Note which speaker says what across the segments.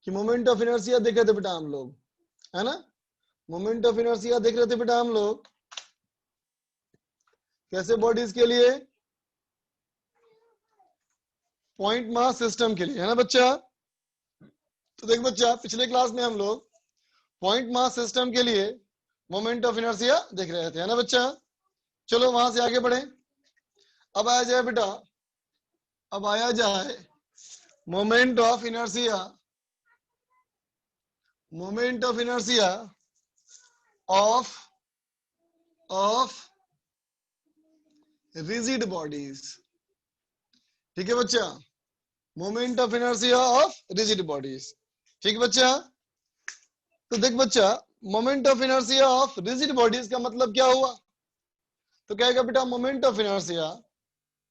Speaker 1: कि moment of inertia देख रहे थे बेटा हम लोग, है ना। मोमेंट ऑफ इनर्शिया देख रहे थे बेटा हम लोग कैसे बॉडीज के लिए, पॉइंट मास सिस्टम के लिए, है ना बच्चा। तो देख बच्चा, पिछले क्लास में हम लोग पॉइंट मास सिस्टम के लिए मोमेंट ऑफ इनर्शिया देख रहे थे, है ना बच्चा। चलो वहां से आगे बढ़े। अब आया जाए बेटा, अब आया जाए moment of inertia, moment of inertia of rigid bodies. ठीक है बच्चा, moment of inertia of rigid bodies. ठीक है बच्चा। तो देख बच्चा, moment of inertia of rigid bodies का मतलब क्या हुआ। तो कहेगा बेटा मोमेंट ऑफ इनर्शिया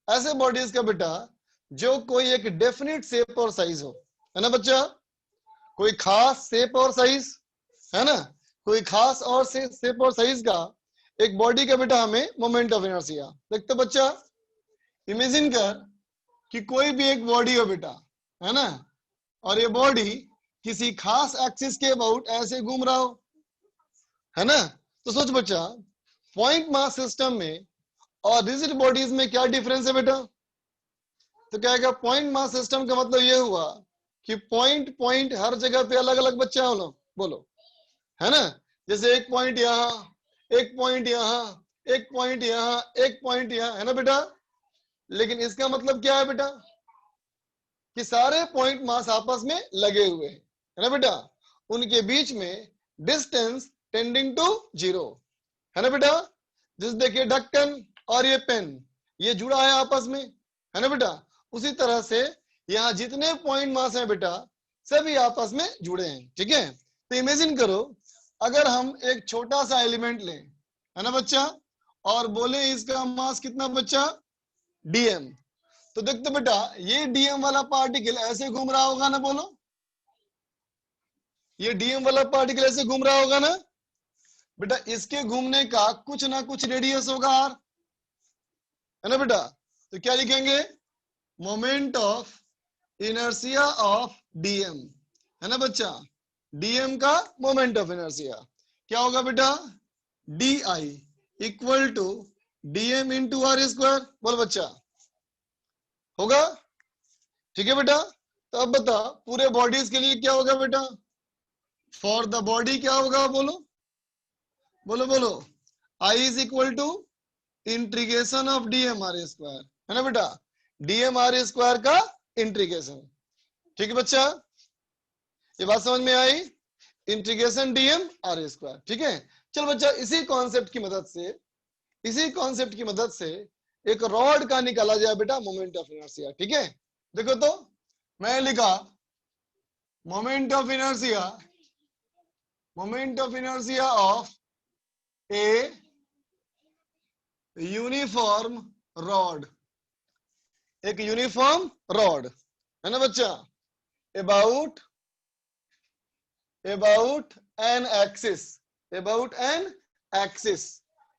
Speaker 1: ऐसे बॉडीज का बेटा जो कोई एक डेफिनेट शेप और साइज हो, है ना बच्चा। कोई खास शेप और साइज, है ना, कोई खास और शेप और साइज का एक बॉडी का बेटा हमें मोमेंट ऑफ इनर्शिया। देखते बच्चा, इमेजिन कर कि कोई भी एक बॉडी हो बेटा, है ना, और ये बॉडी किसी खास एक्सिस के अबाउट ऐसे घूम रहा हो, है ना। तो सोच बच्चा, पॉइंट मास सिस्टम में और रिजिड बॉडीज में क्या डिफरेंस है बेटा। तो क्या है, पॉइंट मास सिस्टम का मतलब ये हुआ कि पॉइंट पॉइंट हर जगह पे अलग अलग बच्चा हो, बोलो, है ना। जैसे एक पॉइंट यहाँ, एक पॉइंट यहाँ, एक पॉइंट यहाँ, एक पॉइंट यहाँ, है ना बेटा। लेकिन इसका मतलब क्या है बेटा कि सारे पॉइंट मास आपस में लगे हुए हैं, है ना बेटा। उनके बीच में डिस्टेंस टेंडिंग टू 0, है ना बेटा। जैसे देखिए ढक्कन और ये पेन, ये जुड़ा है आपस में, है ना बेटा। उसी तरह से यहाँ जितने पॉइंट मास हैं बेटा सभी आपस में जुड़े हैं, ठीक है। तो इमेजिन करो अगर हम एक छोटा सा एलिमेंट लें, है ना बच्चा, और बोले इसका मास कितना बच्चा, डीएम। तो देखते बेटा ये डीएम वाला पार्टिकल ऐसे घूम रहा होगा ना, बोलो, ये डीएम वाला पार्टिकल ऐसे घूम रहा होगा ना बेटा। इसके घूमने का कुछ ना कुछ रेडियस होगा आर, है ना बेटा। तो क्या लिखेंगे, moment of inertia of DM, है ना बच्चा। डीएम का मोमेंट ऑफ इनर्शिया क्या होगा बेटा, d I equal to dm into r square. बोल बच्चा, होगा, ठीक है बेटा। तो अब बता पूरे बॉडीज के लिए क्या होगा बेटा, फॉर द बॉडी क्या होगा, बोलो बोलो बोलो, I is equal to integration of dm r square, है ना बेटा। डीएम आर स्क्वायर का इंटीग्रेशन, ठीक है बच्चा। ये बात समझ में आई, इंटीग्रेशन डीएम आर स्क्वायर, ठीक है। चल बच्चा, इसी कॉन्सेप्ट की मदद से, इसी कॉन्सेप्ट की मदद से एक रॉड का निकाला जाए बेटा मोमेंट ऑफ इनर्शिया, ठीक है। देखो तो मैं लिखा moment of inertia, moment of inertia of a uniform rod, एक यूनिफॉर्म रॉड, है ना बच्चा, about an axis, about an axis.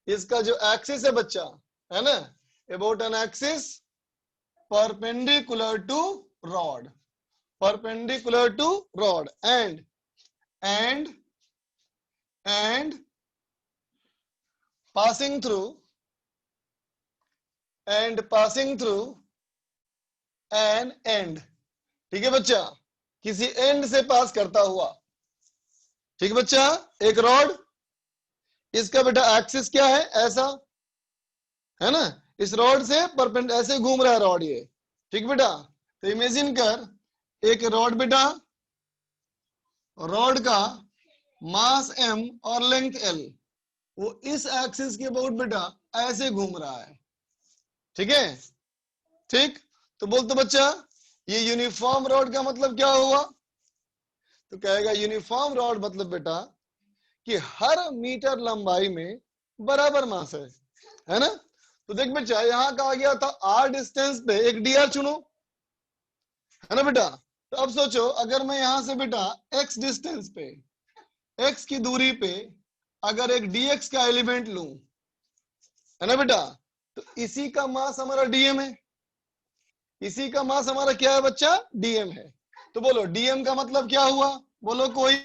Speaker 1: इसका जो एक्सिस है बच्चा, है ना, about an axis perpendicular to rod, perpendicular to rod and passing through an end, ठीक है बच्चा, किसी एंड से पास करता हुआ, ठीक है बच्चा। एक रॉड, इसका बेटा एक्सिस क्या है, ऐसा, है ना, इस रॉड से परपेंड ऐसे घूम रहा है रॉड ये, ठीक बेटा। तो इमेजिन कर एक रॉड बेटा, रॉड का मास m और लेंथ l, वो इस एक्सिस के अबाउट बेटा ऐसे घूम रहा है, ठीक है। ठीक, तो बोल तो बच्चा ये यूनिफॉर्म रॉड का मतलब क्या हुआ। तो कहेगा यूनिफॉर्म रॉड मतलब बेटा कि हर मीटर लंबाई में बराबर मास है ना। तो देख बच्चा यहां कहा गया था r डिस्टेंस पे एक dr चुनो, है ना बेटा। तो अब सोचो अगर मैं यहां से बेटा x डिस्टेंस पे, x की दूरी पे अगर एक dx का एलिमेंट लूं, है ना बेटा, तो इसी का मास हमारा dm है, इसी का मास हमारा क्या है बच्चा, dm है। तो बोलो डीएम का मतलब क्या हुआ, बोलो कोई,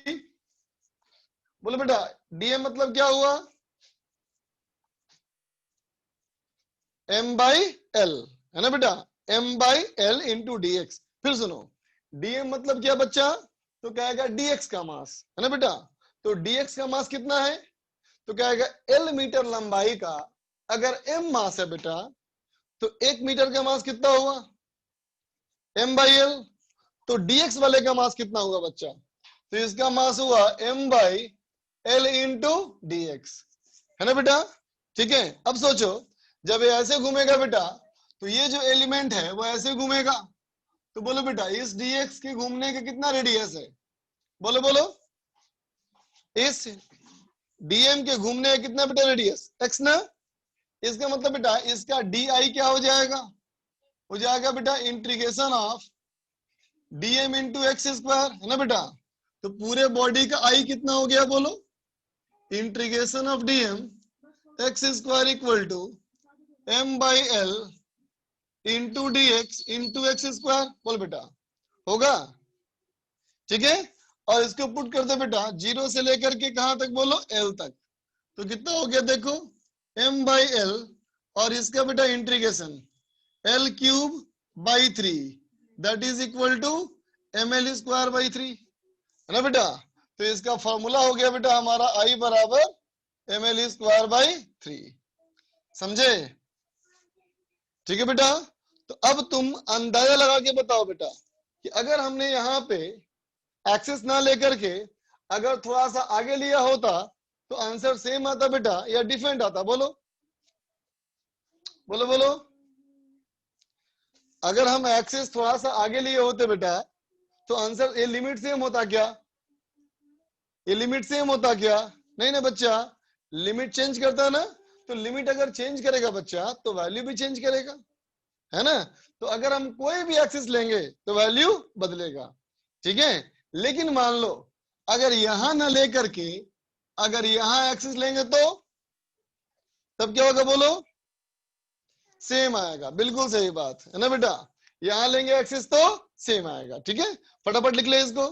Speaker 1: बोलो बेटा डीएम मतलब क्या हुआ, m बाई एल, है ना बेटा, m by l into dx। फिर सुनो dm मतलब क्या बच्चा, तो क्या आएगा dx का मास, है ना बेटा, तो dx का मास कितना है, तो क्या आएगा l मीटर लंबाई का अगर m मास है बेटा, तो 1 मीटर का मास कितना हुआ m बाई एल, तो dx वाले का मास कितना हुआ बच्चा, तो इसका मास हुआ m by l into dx, है ना बेटा। ठीक है, अब सोचो जब ये ऐसे घूमेगा बेटा, तो ये जो एलिमेंट है वो ऐसे घूमेगा, तो बोलो बेटा इस dx के घूमने का कितना रेडियस है, बोलो बोलो, इस dm के घूमने का कितना बेटा रेडियस x ना, इसका मतलब बेटा इसका di क्या हो जाएगा, हो जाएगा बेटा integration of dm into x square, है ना बेटा। तो पूरे बॉडी का i कितना हो गया बोलो, integration of dm x square equal to m by l into d x into x square, बोल बेटा होगा, ठीक है। और इसको पुट कर दो बेटा 0 से लेकर के कहां तक बोलो l तक, तो कितना हो गया देखो m बाई एल, और इसका बेटा integration l cube by 3 that is equal to m l square by 3, है ना बेटा। तो इसका फॉर्मूला हो गया बेटा हमारा I बराबर एम एल स्क्वायर बाई 3, समझे, ठीक है बेटा। तो अब तुम अंदाजा लगा के बताओ बेटा कि अगर हमने यहाँ पे एक्सेस ना लेकर के अगर थोड़ा सा आगे लिया होता तो आंसर सेम आता बेटा या डिफरेंट आता, बोलो बोलो बोलो, अगर हम एक्सेस थोड़ा सा आगे लिए होते बेटा तो आंसर ये लिमिट सेम होता क्या, ये लिमिट सेम होता क्या, नहीं ना बच्चा, लिमिट चेंज करता ना, तो लिमिट अगर चेंज करेगा बच्चा तो वैल्यू भी चेंज करेगा, है ना। तो अगर हम कोई भी एक्सिस लेंगे तो वैल्यू बदलेगा, ठीक है। लेकिन मान लो अगर यहां ना लेकर के अगर यहां एक्सिस लेंगे तो तब क्या होगा बोलो, सेम आएगा, बिल्कुल सही बात है ना बेटा, यहां लेंगे एक्सिस तो सेम आएगा, ठीक है। फटाफट लिख ले इसको,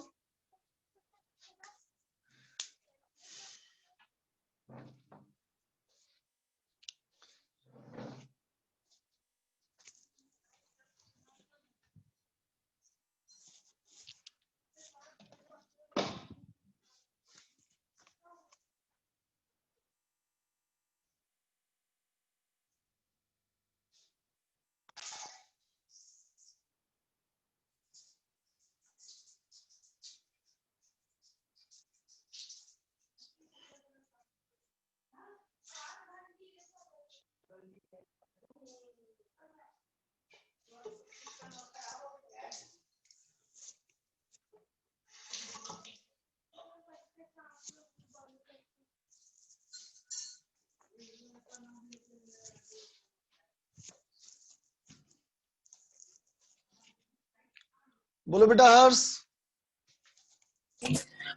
Speaker 1: बोलो बेटा हर्ष।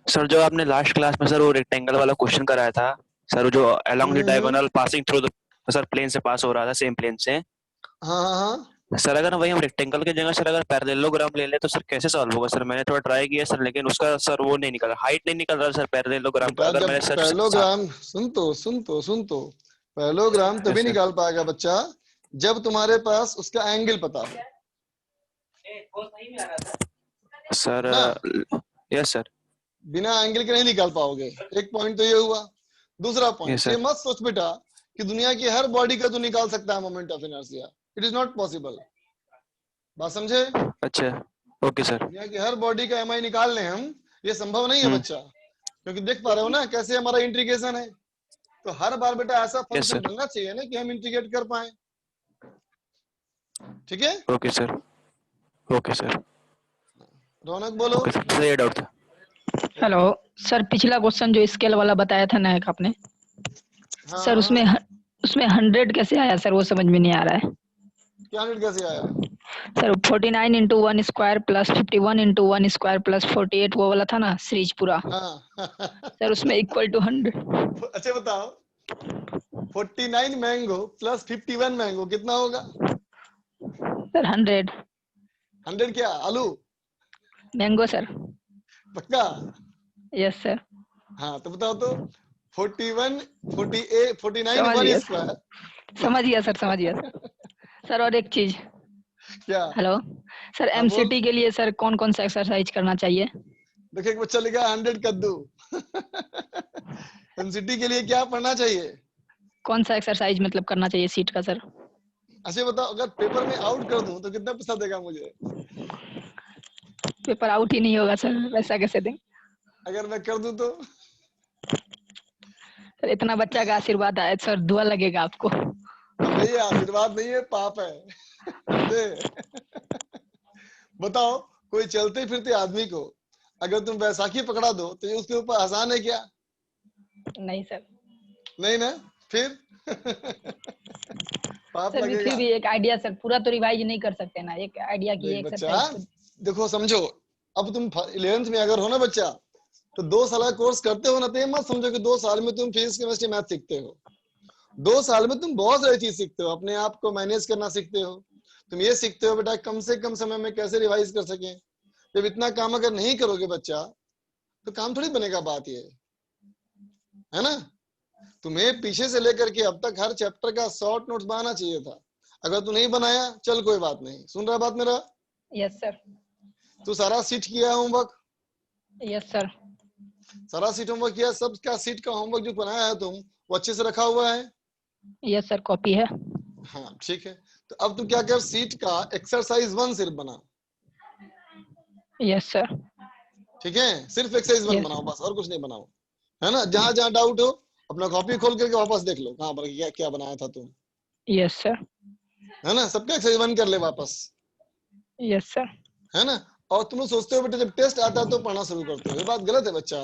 Speaker 2: सर जो आपने लास्ट क्लास में सर वो रेक्टेंगल वाला क्वेश्चन कराया था सर, जो along the diagonal passing through the, sir plane से पास हो रहा था, सेम प्लेन से।
Speaker 1: हाँ हाँ हाँ,
Speaker 2: सर अगर वही हम रेक्टेंगल की जगह सर अगर पैरेललोग्राम ले ले तो सर कैसे सॉल्व होगा सर, मैंने थोड़ा ट्राई किया सर लेकिन उसका सर वो नहीं निकल रहा, हाइट नहीं निकल रहा सर पैरेललोग्राम का,
Speaker 1: बेटा
Speaker 2: अगर
Speaker 1: जब
Speaker 2: मैंने सर
Speaker 1: पैरेललोग्राम सुन तो पैरेललोग्राम तभी
Speaker 2: यस
Speaker 1: निकाल पाएगा बच्चा जब तुम्हारे पास उसका एंगल पता हो
Speaker 2: सर।
Speaker 1: ना,
Speaker 2: यस सर।
Speaker 1: बिना एंगल के नहीं निकाल पाओगे, एक पॉइंट तो ये हुआ। दूसरा
Speaker 2: यस
Speaker 1: पॉइंट ये
Speaker 2: सर।
Speaker 1: मत सोच बेटा कि दुनिया की हर बॉडी का तो निकाल सकता है moment of inertia, it is not possible, बात समझे।
Speaker 2: अच्छा ओके सर।
Speaker 1: दुनिया की हर बॉडी का एमआई निकाल लें हम, ये संभव नहीं है बच्चा, क्योंकि देख पा रहे हो ना कैसे हमारा इंटीग्रेशन है। तो हर बार बेटा ऐसा
Speaker 2: यस
Speaker 1: फंक्शन
Speaker 2: सर।
Speaker 1: बनना चाहिए ना कि हम इंटीग्रेट कर पाए, ठीक है।
Speaker 2: Okay sir. Okay sir.
Speaker 1: Raunak बोलो।
Speaker 2: ओके सर, ये डाउट था।
Speaker 3: हेलो सर, पिछला क्वेश्चन जो स्केल वाला बताया था ना एक आपने,
Speaker 1: हाँ
Speaker 3: सर
Speaker 1: हाँ,
Speaker 3: उसमें 100 कैसे आया सर, वो समझ में नहीं आ रहा है
Speaker 1: क्या हंड्रेड कैसे आया,
Speaker 3: sir. 49 into 1 square plus 51 into 1 square plus 48 वो वाला था ना सीरीज पूरा,
Speaker 1: हाँ
Speaker 3: सर उसमें इक्वल टू 100।
Speaker 1: अच्छा बताओ 49 मैंगो प्लस 51 मैंगो कितना होगा,
Speaker 3: सर 100।
Speaker 1: 100 क्या आलू,
Speaker 3: मैंगो सर।
Speaker 1: पक्का?
Speaker 3: Yes sir.
Speaker 1: हाँ तो बताओ तो 41 48 49
Speaker 3: समझ
Speaker 1: 1
Speaker 3: गया
Speaker 1: स्क्वायर
Speaker 3: समझ गया सर, समझ गया सर। सर और एक चीज।
Speaker 1: क्या?
Speaker 3: हेलो सर,
Speaker 1: हाँ बोल।
Speaker 3: एमसीटी के लिए सर कौन कौन सा एक्सरसाइज करना चाहिए?
Speaker 1: देखिए एक बच्चा लिखा 100 कद्दू। एमसीटी के लिए क्या पढ़ना चाहिए?
Speaker 3: कौन सा एक्सरसाइज मतलब करना चाहिए सीट का सर?
Speaker 1: अच्छा बताओ, अगर पेपर में आउट कर दूं तो कितना पैसा देगा मुझे?
Speaker 3: पेपर आउट ही नहीं होगा सर, वैसा कैसे दें?
Speaker 1: अगर मैं कर दूं तो?
Speaker 3: सर इतना बच्चा का आशीर्वाद है सर, दुआ लगेगा आपको।
Speaker 1: अब ये आशीर्वाद नहीं है, पाप है। दे। बताओ, कोई चलते फिरते आदमी को अगर तुम बैसाखी पकड़ा दो तो ये उसके ऊपर आसान है क्या?
Speaker 3: नहीं सर।
Speaker 1: नहीं ना? फिर पाप
Speaker 3: सर फिर
Speaker 1: लगेगा।
Speaker 3: भी एक आइडिया सर, पूरा तो रिवाइज नहीं कर सकते ना, एक आइडिया की
Speaker 1: देख बच्चा,
Speaker 3: एक्सरसाइज तो।
Speaker 1: देखो समझो, अब तुम 11th में अगर हो ना बच्चा, तो 2 साल का कोर्स करते हो ना, तो ये मत समझो कि 2 साल में तुम फिजिक्स केमिस्ट्री मैथ सीखते हो। 2 साल में तुम बहुत सारी चीज सीखते हो, अपने आप को मैनेज करना सीखते हो। तुम ये सीखते हो बेटा कम से कम समय में कैसे रिवाइज कर सके। जब इतना काम अगर नहीं करोगे बच्चा, तो काम थोड़ी बनेगा। बात ये है ना, तुम्हें पीछे से लेकर के अब तक हर चैप्टर का शॉर्ट नोट्स बनाना चाहिए था। अगर तू नहीं बनाया, चल कोई बात नहीं। सुन रहा बात मेरा?
Speaker 3: Yes sir.
Speaker 1: तू सारा सीट किया होमवर्क?
Speaker 3: Yes sir.
Speaker 1: सारा सीट होमवर्क किया? सब का सीट का होमवर्क जो बनाया है तुम, वो अच्छे से रखा हुआ है?
Speaker 3: यस सर, कॉपी है।
Speaker 1: हाँ ठीक है। तो अब तू क्या कर, सीट का एक्सरसाइज 1 सिर्फ बना।
Speaker 3: Yes sir.
Speaker 1: ठीक है, सिर्फ एक्सरसाइज 1
Speaker 3: यस।
Speaker 1: बनाओ बस, और कुछ नहीं बनाओ। है ना? जहां जहां डाउट हो अपना कॉपी खोल करके वापस देख लो, कहां पर क्या क्या बनाया था तुम।
Speaker 3: Yes sir.
Speaker 1: है ना? सबका एक्सरसाइज 1 कर ले वापस।
Speaker 3: Yes sir.
Speaker 1: है ना? और तुम लोग सोचते हो बेटा जब टेस्ट आता है तो पढ़ना शुरू करते हो, ये बात गलत है बच्चा।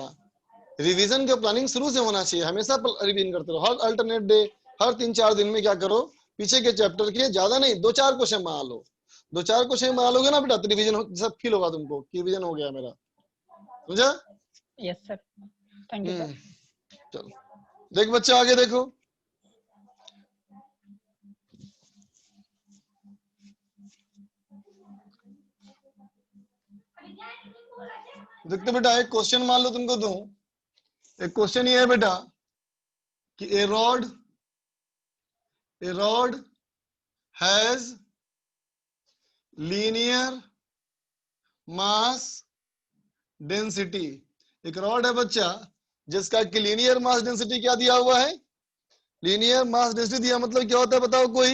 Speaker 1: रिवीजन का प्लानिंग शुरू से होना चाहिए, हमेशा रिवीजन करते रहो। हर अल्टरनेट डे, हर 3-4 दिन में क्या करो, पीछे के चैप्टर के ज्यादा नहीं 2-4 क्वेश्चन बना लो। 2-4 क्वेश्चन बना लोगे ना बेटा, तो रिवीजन सब फील होगा तुमको कि रिवीजन हो गया मेरा। समझा?
Speaker 3: Yes sir. Thank you sir.
Speaker 1: चलो देख बच्चा, आगे देखो। देखते बेटा, एक क्वेश्चन मान लो तुमको दूं। एक क्वेश्चन ये है बेटा कि a rod has linear mass density. एक रॉड है बच्चा जिसका कि लीनियर मास डेंसिटी क्या दिया हुआ है? लीनियर मास डेंसिटी दिया मतलब क्या होता है बताओ कोई?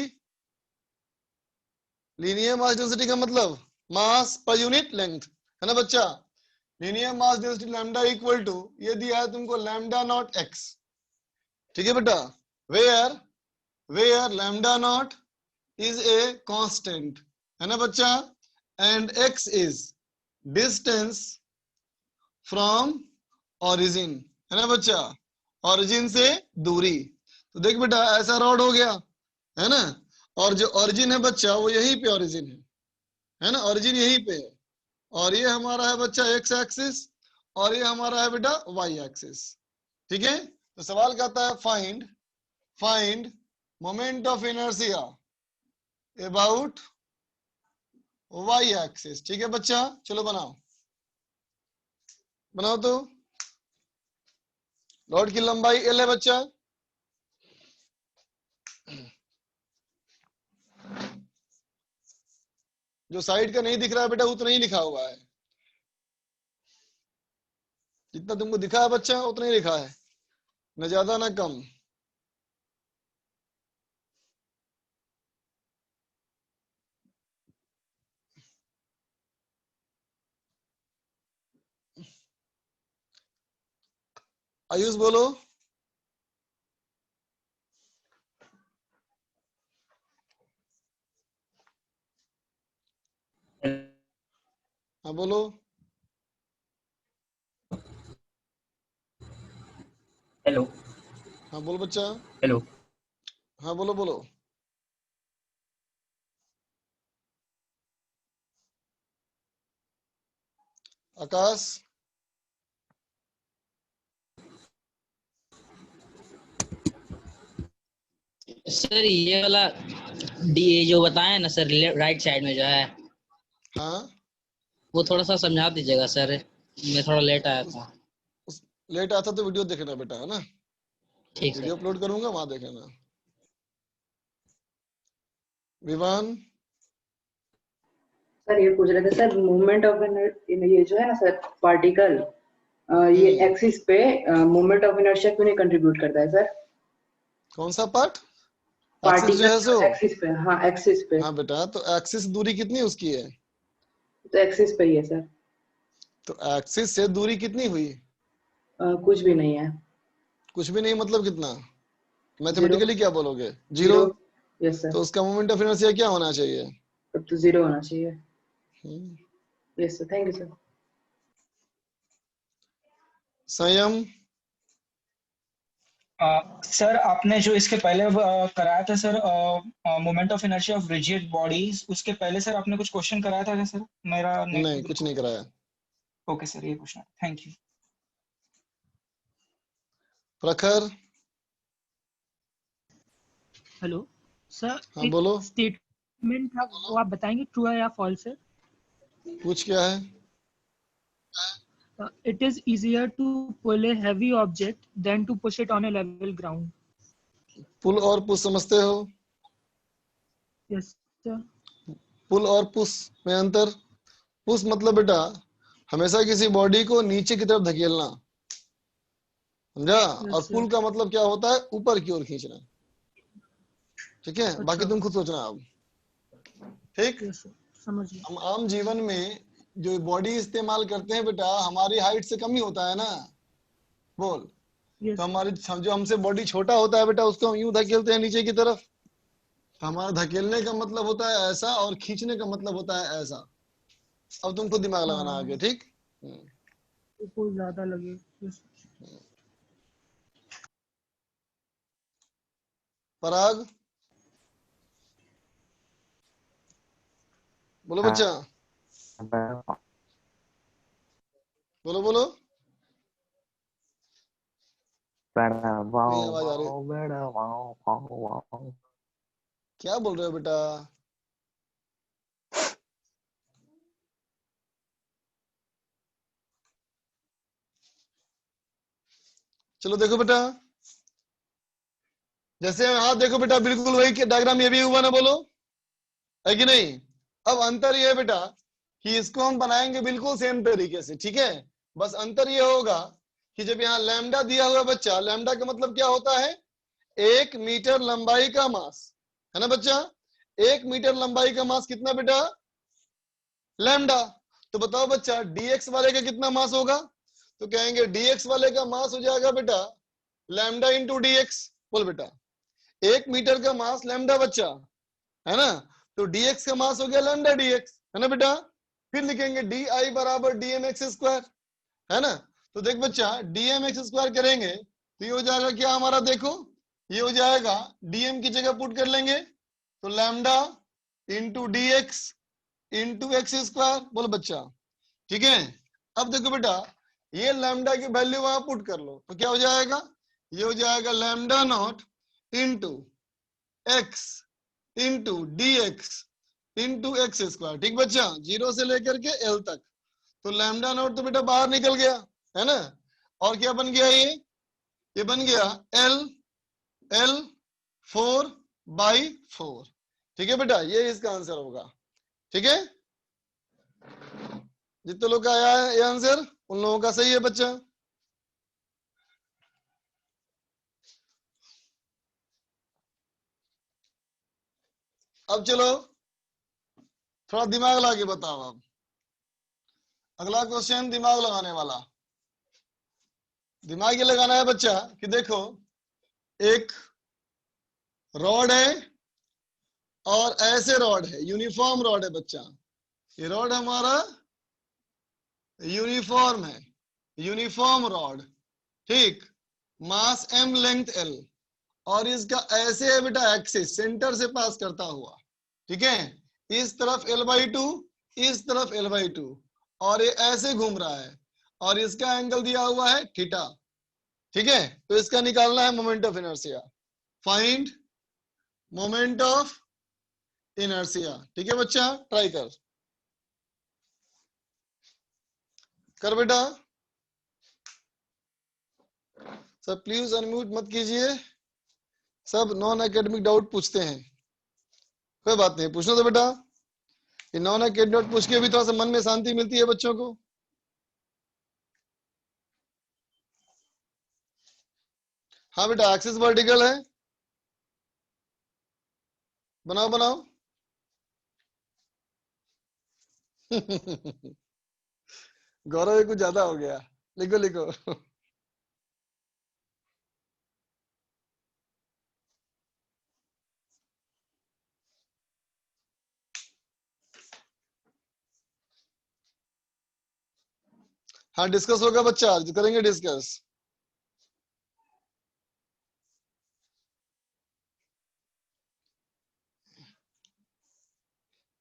Speaker 1: लीनियर मास डेंसिटी का मतलब मास पर यूनिट लेंथ, है ना बच्चा? Linear mass density lambda equal to, ये दिया है तुमको लैम्डा नॉट एक्स। ठीक है बेटा? Where lambda not is a constant, है ना बच्चा? And x is distance from origin, है ना बच्चा? ओरिजिन से दूरी। तो देख बेटा, ऐसा रॉड हो गया, है ना? और जो ओरिजिन है बच्चा वो यहीं पे ओरिजिन है ना? ओरिजिन यहीं पे है। और ये हमारा है बच्चा एक्स एक्सिस, और ये हमारा है बेटा वाई एक्सिस। ठीक है? तो सवाल कहता है find moment of inertia about y axis. ठीक है बच्चा? चलो बनाओ तो। रॉड की लंबाई एल है बच्चा। जो साइड का नहीं दिख रहा है बेटा उतना ही लिखा हुआ है। जितना तुमको दिखा है बच्चा उतना ही लिखा है, न ज्यादा न कम। आयुष बोलो। हाँ बोलो।
Speaker 4: हेलो।
Speaker 1: हाँ बोल बच्चा।
Speaker 4: हेलो।
Speaker 1: हाँ बोलो बोलो। आकाश।
Speaker 5: सर ये वाला डी जो बताया ना सर, राइट साइड में जो है,
Speaker 1: हाँ
Speaker 5: वो थोड़ा सा समझा दीजिएगा सर, मैं थोड़ा लेट आया था।
Speaker 1: लेट आता तो वीडियो देखना बेटा, है ना?
Speaker 5: ठीक
Speaker 1: वीडियो
Speaker 5: सर।
Speaker 1: अपलोड करूंगा, वहां देखना। विवान,
Speaker 4: सर ये पूछ रहे थे सर, मूवमेंट ऑफ ये जो है ना सर पार्टिकल, ये एक्सिस पे मूवमेंट ऑफ इनर्शिया क्यों नहीं कंट्रीब्यूट करता है सर?
Speaker 1: कौन सा पार्ट? एक्सिस जो
Speaker 4: पार्टिकल
Speaker 1: है सो,
Speaker 4: एक्सिस पे, हाँ एक्सिस पे।
Speaker 1: हाँ बेटा, तो एक्सिस दूरी कितनी उसकी है?
Speaker 4: तो एक्सिस पे ही है सर।
Speaker 1: तो एक्सिस से दूरी कितनी हुई?
Speaker 4: कुछ भी नहीं है।
Speaker 1: कुछ भी नहीं मतलब कितना?
Speaker 4: जीरो।
Speaker 1: मैथमेटिकली क्या बोलोगे? जीरो।
Speaker 4: जीरो। Yes sir.
Speaker 1: तो उसका मोमेंट ऑफ इनर्शिया क्या होना चाहिए?
Speaker 4: तब तो जीरो होना चाहिए।
Speaker 1: Hmm,
Speaker 4: yes sir, thank you sir.
Speaker 1: Sanyam,
Speaker 6: sir आपने जो इसके पहले कराया था sir, moment of inertia of rigid bodies, उसके पहले सर आपने कुछ क्वेश्चन कराया था क्या सर? मेरा नेट
Speaker 1: नहीं कुछ नहीं कराया।
Speaker 6: ओके सर, ये पूछना, थैंक यू।
Speaker 1: प्रखर,
Speaker 7: हेलो सर,
Speaker 1: हाँ
Speaker 7: एक
Speaker 1: बोलो,
Speaker 7: स्टेटमेंट था वो आप बताएंगे, ट्रू है या फॉल्स है?
Speaker 1: पूछ क्या है?
Speaker 7: It is easier to pull a heavy object than to push it on a level ground.
Speaker 1: Pull और पुश समझते हो?
Speaker 7: Yes sir.
Speaker 1: पुल और पुश में अंतर? पुश मतलब बेटा हमेशा किसी बॉडी को नीचे की तरफ धकेलना, समझा? और
Speaker 7: Yes,
Speaker 1: पुल
Speaker 7: sir.
Speaker 1: का मतलब क्या होता है? ऊपर की ओर खींचना। ठीक है, बाकी
Speaker 7: अच्छा।
Speaker 1: तुम खुद सोचना अब। ठीक,
Speaker 7: यस सर, समझ गया।
Speaker 1: हम आम जीवन में जो बॉडी इस्तेमाल करते हैं बेटा, हमारी हाइट से कम ही होता है ना, बोल।
Speaker 7: यस
Speaker 1: तो हमारी जो हमसे बॉडी छोटा होता है बेटा, उसको हम यूं धकेलते हैं नीचे की तरफ। तो हमारा धकेलने का मतलब होता है ऐसा, और खींचने का मतलब होता है ऐसा। अब तुम खुद दिमाग लगाना
Speaker 7: हाँ,
Speaker 1: आगे, ठीक?
Speaker 7: कोई ज्यादा लगे। यस।
Speaker 1: पराग, बोलो बच्चा, बोलो बोलो, नहीं आवाज आ रही। क्या बोल रहे हो बेटा? चलो देखो बेटा, जैसे हाथ देखो बेटा, बिल्कुल वही डायग्राम ये भी हुआ ना, बोलो, है कि नहीं? अब अंतर ये है बेटा कि इसको हम बनाएंगे बिल्कुल सेम तरीके से, ठीक है? बस अंतर ये होगा कि जब यहाँ लैम्डा दिया हुआ बच्चा, लैम्डा का मतलब क्या होता है? 1 मीटर लंबाई का मास, है ना बच्चा? 1 मीटर लंबाई का मास कितना बेटा? लैम्डा। तो बताओ बच्चा, डीएक्स वाले का कितना मास होगा? तो कहेंगे डीएक्स वाले का मास हो जाएगा बेटा लैम्डा इंटू डीएक्स। बोल बेटा, 1 मीटर का मास लैम्डा बच्चा, है ना? तो डीएक्स का मास हो गया लैम्डा डीएक्स, है ना बेटा? फिर लिखेंगे डी आई बराबर डीएम एक्स स्क्वायर, है ना? तो देख बच्चा, डीएम एक्स स्क्वायर करेंगे तो ये हो जाएगा क्या हमारा? देखो, ये हो जाएगा, डीएम की जगह पुट कर लेंगे तो lambda into dx into x square. बोल बच्चा, ठीक है? अब देखो बेटा, ये लैम्डा की वैल्यू वहां पुट कर लो तो क्या हो जाएगा? ये हो जाएगा lambda naught into x into d x into x square. ठीक बच्चा, 0 से लेकर के एल तक। तो लैम्डा नॉट तो बेटा बाहर निकल गया, है ना? और क्या बन गया? ये बन गया एल एल 4/4। ठीक है बेटा, ये इसका आंसर होगा। ठीक है, जितने लोग का आया है ये आंसर, उन लोगों का सही है बच्चा। अब चलो थोड़ा दिमाग लगा के बताओ। अब अगला क्वेश्चन दिमाग लगाने वाला। दिमाग ये लगाना है बच्चा कि देखो, एक रॉड है और ऐसे रॉड है, यूनिफॉर्म रॉड है बच्चा। ये रॉड हमारा यूनिफॉर्म है, यूनिफॉर्म रॉड, ठीक? मास m, लेंथ l, और इसका ऐसे है बेटा एक्सिस, सेंटर से पास करता हुआ, ठीक है? इस तरफ l/2, इस तरफ l/2, और ये ऐसे घूम रहा है और इसका एंगल दिया हुआ है थीटा। ठीक है, तो इसका निकालना है moment of inertia. Find moment of inertia. ठीक है बच्चा, ट्राई कर। कर बेटा। सब प्लीज अनम्यूट मत कीजिए, सब नॉन एकेडमिक डाउट पूछते हैं, कोई बात नहीं, पूछना तो बेटा। ये नॉन एकेडमिक डाउट पूछ के भी थोड़ा सा मन में शांति मिलती है बच्चों को। हाँ बेटा, एक्सिस वर्टिकल है, बनाओ बनाओ। गौरव ये कुछ ज्यादा हो गया, लिखो लिखो। हाँ डिस्कस होगा बच्चा, आज करेंगे डिस्कस।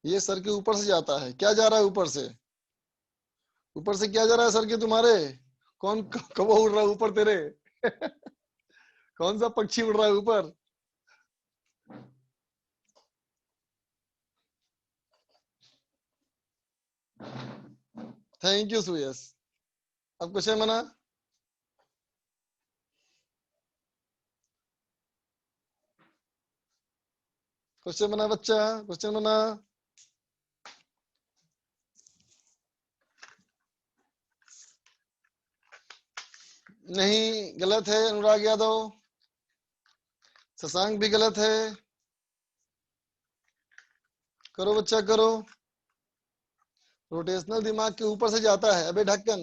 Speaker 1: ये सर के ऊपर से जाता है, क्या जा रहा है ऊपर से? ऊपर से क्या जा रहा है सर के तुम्हारे? कौन कौवा उड़ रहा है ऊपर तेरे? कौन सा पक्षी उड़ रहा है ऊपर? थैंक यू सुयस। अब क्वेश्चन बना, क्वेश्चन बना बच्चा, क्वेश्चन बना। नहीं गलत है अनुराग यादव, शशांक भी गलत है। करो बच्चा करो। रोटेशनल दिमाग के ऊपर से जाता है। अबे ढक्कन,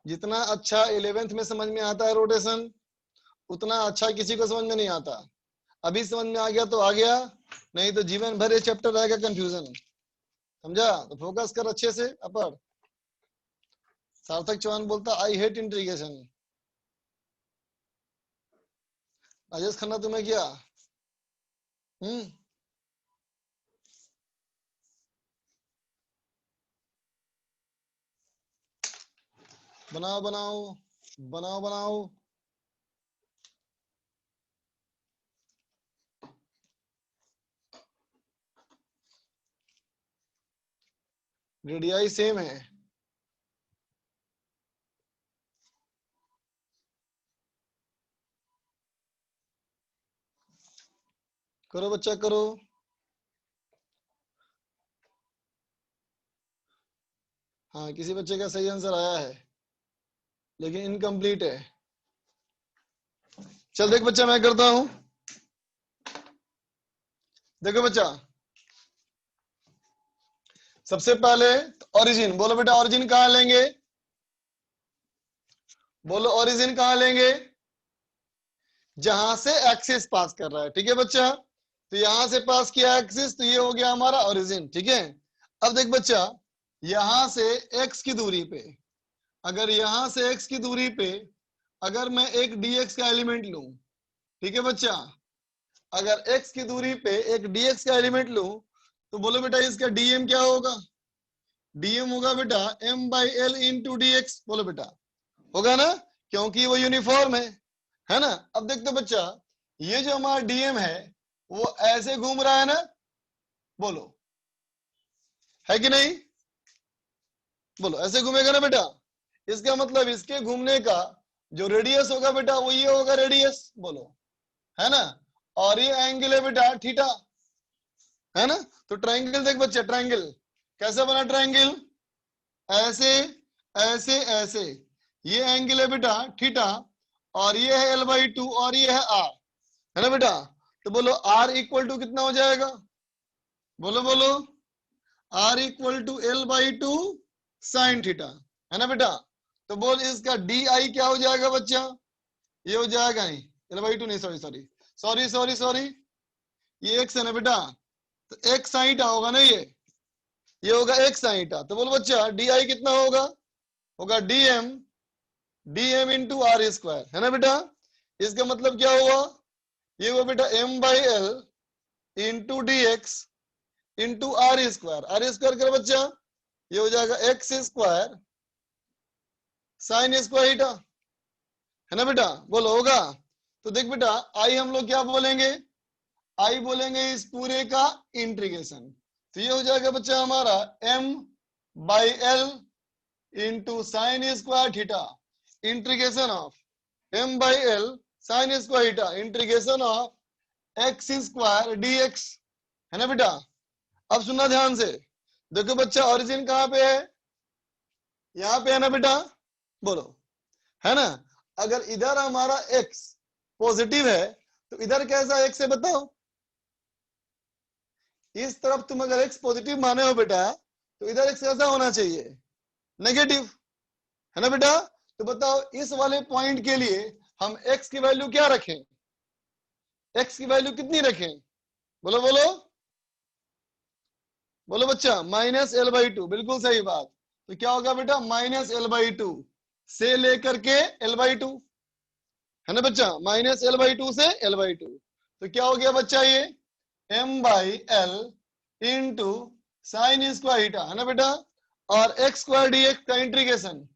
Speaker 1: जितना अच्छा 11th में समझ में आता है रोटेशन, उतना अच्छा किसी को समझ में नहीं आता। अभी समझ में आ गया तो आ गया, नहीं तो जीवन भर ये चैप्टर रहेगा कंफ्यूजन। समझा? तो फोकस कर अच्छे से। अपर सार्थक चौहान बोलता I hate integration. Rajesh Khanna तुम्हें क्या? बनाओ बनाओ बनाओ बनाओ। रेडियाई सेम है। करो बच्चा करो। हाँ किसी बच्चे का सही आंसर आया है, लेकिन इनकम्प्लीट है। चल देख बच्चा, मैं करता हूं। देखो बच्चा, सबसे पहले ओरिजिन बोलो बेटा। ओरिजिन कहां लेंगे? बोलो ओरिजिन कहां लेंगे? जहां से एक्सिस पास कर रहा है। ठीक है बच्चा, तो यहां से पास किया एक्सिस, तो ये हो गया हमारा ओरिजिन। ठीक है, अब देख बच्चा, यहां से x की दूरी पे, अगर यहां से x की दूरी पे अगर मैं एक dx का एलिमेंट लूं, ठीक है बच्चा, अगर x की दूरी पे एक dx का एलिमेंट लूं, तो बोलो बेटा इसका dm क्या होगा? dm होगा बेटा m/l इंटू dx। बोलो बेटा, होगा ना, क्योंकि वो यूनिफॉर्म है ना। अब देखते बच्चा, ये जो हमारा dm है वो ऐसे घूम रहा है ना, बोलो है कि नहीं? बोलो ऐसे घूमेगा ना बेटा। इसका मतलब इसके घूमने का जो रेडियस होगा बेटा वो ये होगा रेडियस। बोलो, है ना। और ये एंगल है बेटा थीटा, है ना। तो ट्रायंगल देख बच्चे, ट्रायंगल कैसा बना? ट्रायंगल ऐसे ऐसे ऐसे, ये एंगल है बेटा थीटा, और ये है l/2 और ये है r, है ना बेटा। तो बोलो r इक्वल टू कितना हो जाएगा? बोलो बोलो, r equal to l/2 sine theta, है ना बेटा। तो बोल इसका di क्या हो जाएगा बच्चा? ये हो जाएगा, नहीं l/2 नहीं, sorry sorry sorry sorry sorry, ये x है ना बेटा, तो x sin थीटा होगा ना, ये होगा x sin थीटा। तो बोल बच्चा di कितना होगा? होगा dm इंटू आर स्क्वायर, है ना बेटा। इसका मतलब क्या हुआ? ये हुआ बेटा m/l into dx into r square कर बच्चा, ये हो जाएगा x स्क्वायर साइन स्क्वायर थीटा, है ना बेटा। बोलो होगा? तो देख बेटा, आई हम लोग क्या बोलेंगे? आई बोलेंगे इस पूरे का इंटीग्रेशन। तो ये हो जाएगा बच्चा हमारा m/l into sin square theta integration of m by l sin square theta integration of x square dx, है ना बेटा। अब सुनना ध्यान से, देखो बच्चा ओरिजिन कहाँ पे है, यहाँ पे है ना बेटा, बोलो, है ना। अगर इधर हमारा x पॉजिटिव है तो इधर कैसा x है बताओ। इस तरफ तुम अगर x पॉजिटिव माने हो बेटा तो इधर x कैसा होना चाहिए, नेगेटिव, है ना बेटा। तो बताओ इस वाले पॉइंट के लिए हम x की वैल्यू क्या रखें, x की वैल्यू कितनी रखें, बोलो बोलो बोलो बच्चा, -l/2, बिल्कुल सही बात। तो क्या होगा बेटा, -l/2 से लेकर के l/2, है ना बच्चा, -l/2 से l/2। तो क्या हो गया बच्चा, ये m/l into sine square theta, है ना बेटा, और x स्क्वायर dx का इंटीग्रेशन,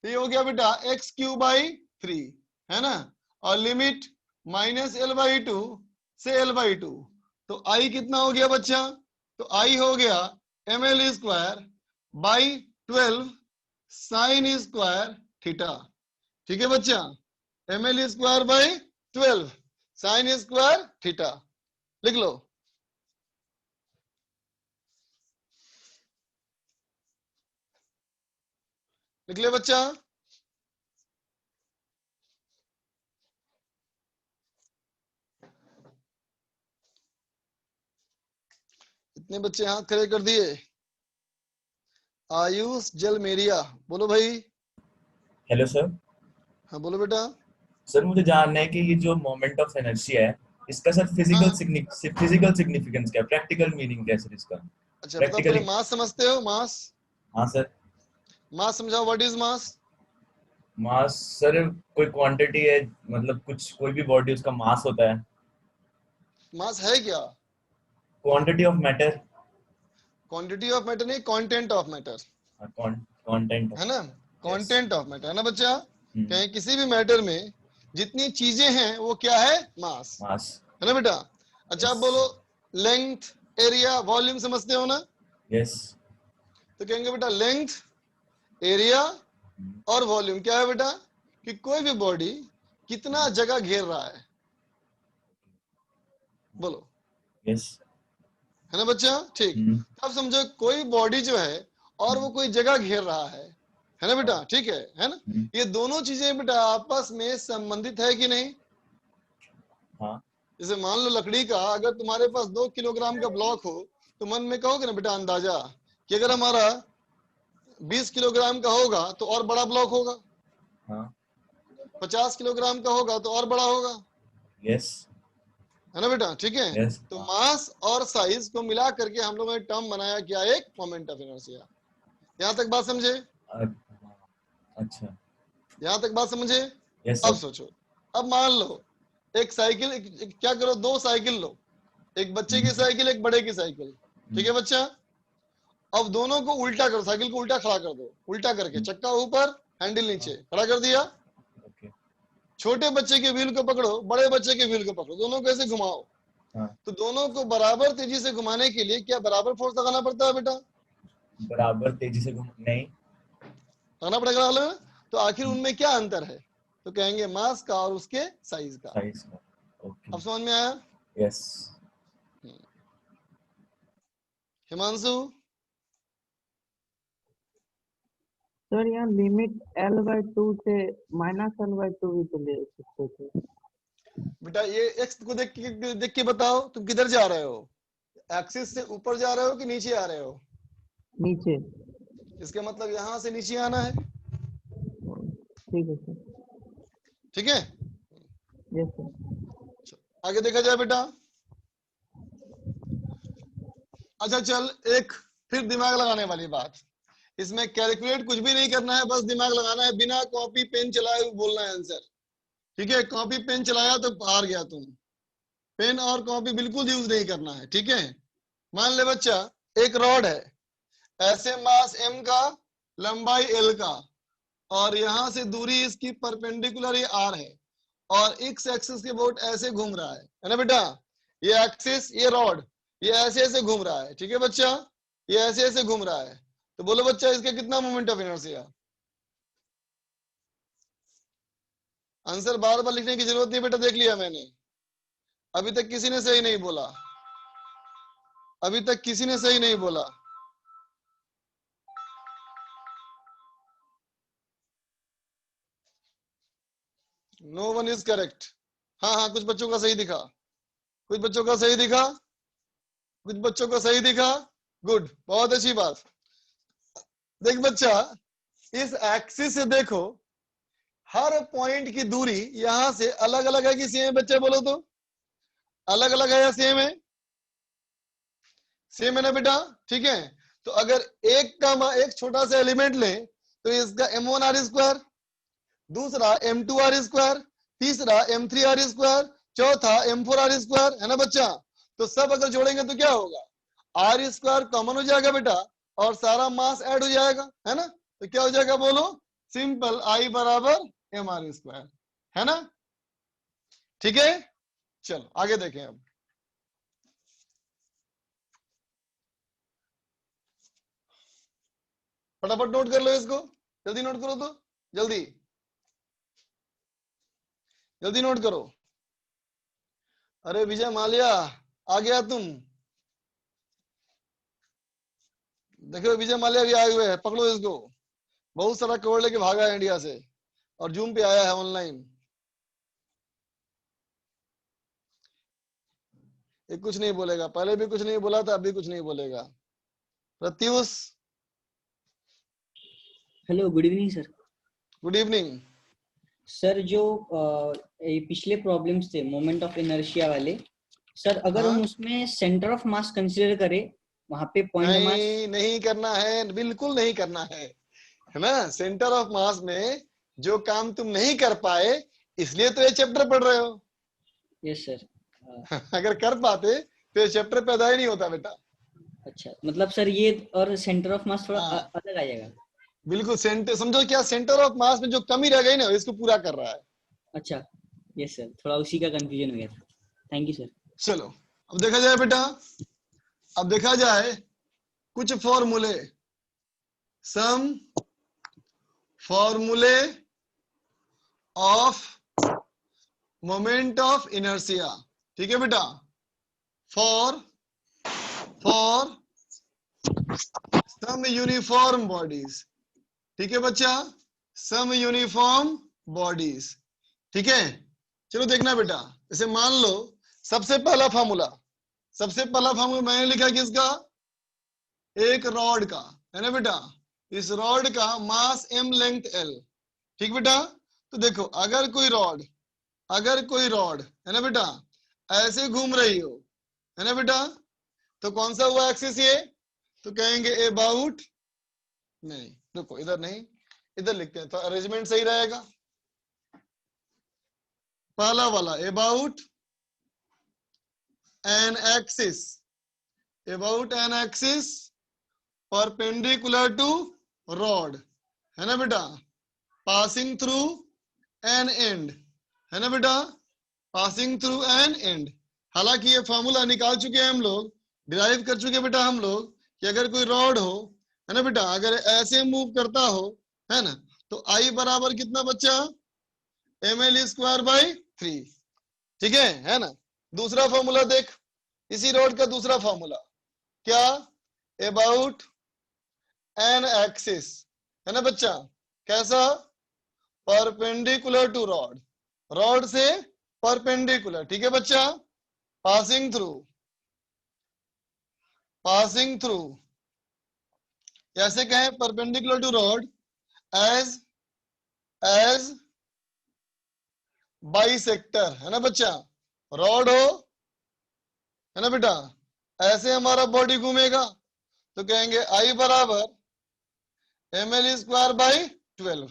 Speaker 1: तो ये हो गया बेटा x³/3, है ना, और लिमिट -l/2 से l/2। तो i कितना हो गया बच्चा, तो i हो गया ml²/12 साइन स्क्वायर थीटा, ठीक है बच्चा, ml²/12 साइन स्क्वायर थीटा, लिख लो। लिख ले बच्चा। इतने बच्चे हाथ खड़े कर दिए। आयुष जलमेरिया, बोलो भाई।
Speaker 8: Hello sir.
Speaker 1: हाँ बोलो बेटा।
Speaker 8: सर मुझे जानना है कि ये जो मोमेंट ऑफ इनर्शिया है इसका सर
Speaker 1: हाँ।
Speaker 8: फिजिकल सिग्निफिकेंस क्या है, प्रैक्टिकल मीनिंग क्या है सर इसका,
Speaker 1: अच्छा बताओ, पहले
Speaker 8: प्रैक्टिकली।
Speaker 1: मास समझते हो, मास,
Speaker 8: हाँ सर।
Speaker 1: मास समझाओ, what is mass.
Speaker 8: Mass sir कोई क्वांटिटी है, मतलब कुछ कोई भी बॉडी उसका मास होता है।
Speaker 1: मास है क्या,
Speaker 8: quantity of matter.
Speaker 1: Quantity of matter नहीं, कंटेंट ऑफ मैटर,
Speaker 8: कंटेंट।
Speaker 1: है ना, कंटेंट ऑफ मैटर, है ना बच्चा।
Speaker 8: हम्म।
Speaker 1: कहीं किसी भी मैटर में जितनी चीजें हैं वो क्या है, मास,
Speaker 8: मास।
Speaker 1: है ना बेटा। अच्छा आप
Speaker 8: Yes.
Speaker 1: बोलो, लेंथ, एरिया, वॉल्यूम समझते हो ना।
Speaker 8: यस।
Speaker 1: तो कहेंगे बेटा लेंथ, एरिया और वॉल्यूम क्या है बेटा, कि कोई भी बॉडी कितना जगह घेर रहा है, बोलो,
Speaker 8: यस।
Speaker 1: है ना बच्चा, ठीक। अब समझो कोई बॉडी जो है और वो कोई जगह घेर रहा है ना बेटा, ठीक है ना। ये दोनों चीजें बेटा आपस में संबंधित है कि नहीं।
Speaker 8: हाँ।
Speaker 1: जैसे मान लो लकड़ी का, अगर तुम्हारे पास 2 किलोग्राम का ब्लॉक हो तो मन में कहोगे ना बेटा अंदाजा कि अगर हमारा 20 किलोग्राम का होगा तो और बड़ा ब्लॉक होगा,
Speaker 8: हाँ।
Speaker 1: 50 किलोग्राम का होगा तो और बड़ा होगा,
Speaker 8: यस।
Speaker 1: है ना बेटा, ठीक है।
Speaker 8: यस।
Speaker 1: तो मास और साइज को मिला करके हम लोगों ने टर्म बनाया क्या, एक मोमेंट ऑफ इनर्शिया। यहाँ तक बात समझे,
Speaker 8: अच्छा।
Speaker 1: यहाँ तक बात समझे।
Speaker 8: यस
Speaker 1: अब
Speaker 8: सर।
Speaker 1: सोचो, अब मान लो एक साइकिल, क्या करो, 2 साइकिल लो, एक बच्चे की साइकिल, एक बड़े की साइकिल, ठीक है बच्चा। अब दोनों को उल्टा करो, साइकिल को उल्टा खड़ा कर दो, उल्टा करके चक्का ऊपर हैंडल नीचे खड़ा कर दिया।
Speaker 8: ओके।
Speaker 1: छोटे बच्चे के व्हील को पकड़ो, बड़े बच्चे के व्हील को पकड़ो, दोनों को ऐसे घुमाओ।
Speaker 8: हाँ।
Speaker 1: तो दोनों को बराबर तेजी से घुमाने के लिए क्या बराबर फोर्स लगाना पड़ता है बेटा,
Speaker 8: बराबर तेजी से नहीं
Speaker 1: लगाना पड़ेगा ना। तो आखिर उनमें क्या अंतर है, तो कहेंगे मास का और उसके साइज का।
Speaker 8: साइज का। ओके।
Speaker 1: अब समझ में आया।
Speaker 8: यस।
Speaker 1: हिमांशु,
Speaker 9: सर यहाँ लिमिट l/2 से -l/2 भी तो ले सकते थे।
Speaker 1: बेटा ये एक्स को देख के बताओ तुम किधर जा रहे हो, एक्सिस से ऊपर जा रहे हो कि नीचे आ रहे हो।
Speaker 9: नीचे।
Speaker 1: इसका मतलब यहाँ से नीचे आना है,
Speaker 9: ठीक है सर।
Speaker 1: ठीक है।
Speaker 9: Yes sir.
Speaker 1: आगे देखा जाए बेटा। अच्छा चल, एक फिर दिमाग लगाने वाली बात, इसमें कैलकुलेट कुछ भी नहीं करना है, बस दिमाग लगाना है, बिना कॉपी पेन चलाए बोलना है आंसर, ठीक है। कॉपी पेन चलाया तो हार गया तुम, पेन और कॉपी बिल्कुल यूज नहीं करना है, ठीक है। मान ले बच्चा एक रॉड है, ऐसे मास m का, लंबाई l का, और यहां से दूरी इसकी परपेंडिकुलर ये r है, और x एक्सिस के बोट ऐसे घूम रहा है ना बेटा। ये एक्सिस, ये रॉड, ये ऐसे ऐसे घूम रहा है, ठीक है बच्चा, ये ऐसे ऐसे घूम रहा है। तो बोलो बच्चा इसका कितना मोमेंट ऑफ इनर्शिया, आंसर बार बार लिखने की जरूरत नहीं बेटा, देख लिया मैंने। अभी तक किसी ने सही नहीं बोला, अभी तक किसी ने सही नहीं बोला। No one is correct. हाँ हाँ, कुछ बच्चों का सही दिखा, कुछ बच्चों का सही दिखा, कुछ बच्चों को सही दिखा। गुड, बहुत अच्छी बात। देख बच्चा, इस एक्सिस से देखो, हर पॉइंट की दूरी यहां से अलग अलग है कि सेम है? बच्चे बोलो तो, अलग अलग है या सेम है? सेम है ना बेटा? ठीक है, तो अगर एक छोटा सा एलिमेंट लें तो इसका m1r², दूसरा m2r², तीसरा m3r², चौथा m4r², है ना बच्चा? तो सब अगर जोड़ेंगे तो क्या होगा? r² कॉमन हो जाएगा बेटा, और सारा मास ऐड हो जाएगा, है ना? तो क्या हो जाएगा बोलो? सिंपल I बराबर mr², है ना? ठीक है, चलो आगे देखें अब। फटाफट नोट कर लो इसको, जल्दी नोट करो तो, जल्दी जल्दी नोट करो। अरे विजय माल्या आ गया तुम, देखो विजय माल्या भी आए हुए हैं, पकड़ो इसको। बहुत सारा कवर लेके भागा है इंडिया से और जूम पे आया है ऑनलाइन। ये कुछ नहीं बोलेगा, पहले भी कुछ नहीं बोला था, अभी कुछ नहीं बोलेगा। Pratyush,
Speaker 10: hello, good evening sir.
Speaker 1: Good evening.
Speaker 10: Sir जो ये पिछले प्रॉब्लम्स थे मोमेंट ऑफ इनर्शिया वाले, सर अगर हम उसमें सेंटर ऑफ मास कंसीडर करें, वहां पे पॉइंट मास
Speaker 1: नहीं करना है, बिल्कुल नहीं करना है ना? सेंटर ऑफ मास में जो काम तुम नहीं कर पाए, इसलिए तो ये चैप्टर पढ़ रहे हो।
Speaker 10: Yes sir.
Speaker 1: अगर कर पाते तो ये चैप्टर पैदा ही नहीं होता बेटा।
Speaker 10: अच्छा, मतलब सर ये और सेंटर ऑफ मास थोड़ा अलग आ जाएगा।
Speaker 1: बिल्कुल, सेंटर समझो, क्या सेंटर ऑफ मास में जो कमी रह गई ना, इसको पूरा कर रहा है।
Speaker 10: अच्छा, यस सर, थोड़ा उसी का कंफ्यूजन हो गया था। Thank you sir.
Speaker 1: चलो अब देखा जाए बेटा, अब देखा जाए कुछ फॉर्मूले, सम फॉर्मूले ऑफ मोमेंट ऑफ इनर्शिया। ठीक है बेटा, फॉर सम यूनिफॉर्म बॉडीज। ठीक है बच्चा, सम यूनिफॉर्म बॉडीज। ठीक है, चलो देखना बेटा, जैसे मान लो सबसे पहला फार्मूला मैंने लिखा किसका? एक रॉड का, है ना बेटा? इस रॉड का मास m, लेंथ l। ठीक बेटा, तो देखो अगर कोई रॉड है ना बेटा, ऐसे घूम रही हो, है ना बेटा, तो कौन सा हुआ एक्सिस ये? तो कहेंगे अबाउट, नहीं देखो इधर नहीं, इधर लिखते हैं तो अरेंजमेंट सही रहेगा। पहला वाला about an axis perpendicular to rod, है ना बेटा, पासिंग थ्रू एन एंड, है ना बेटा, पासिंग थ्रू एन एंड। हालांकि ये फॉर्मूला निकाल चुके हैं हम लोग, डिराइव कर चुके बेटा हम लोग, कि अगर कोई रॉड हो, है ना बेटा, अगर ऐसे मूव करता हो, है ना, तो I बराबर कितना बच्चा? ml²/3। ठीक है ना? दूसरा फॉर्मूला देख, इसी रॉड का दूसरा फॉर्मूला क्या? अबाउट एन एक्सिस, है ना बच्चा, कैसा? परपेंडिकुलर टू रॉड, रॉड से परपेंडिकुलर। ठीक है बच्चा, पासिंग थ्रू, ऐसे कहें perpendicular to rod as bisector, है ना बच्चा? रॉड हो, है ना बेटा, ऐसे हमारा बॉडी घूमेगा, तो कहेंगे I बराबर ml²/12।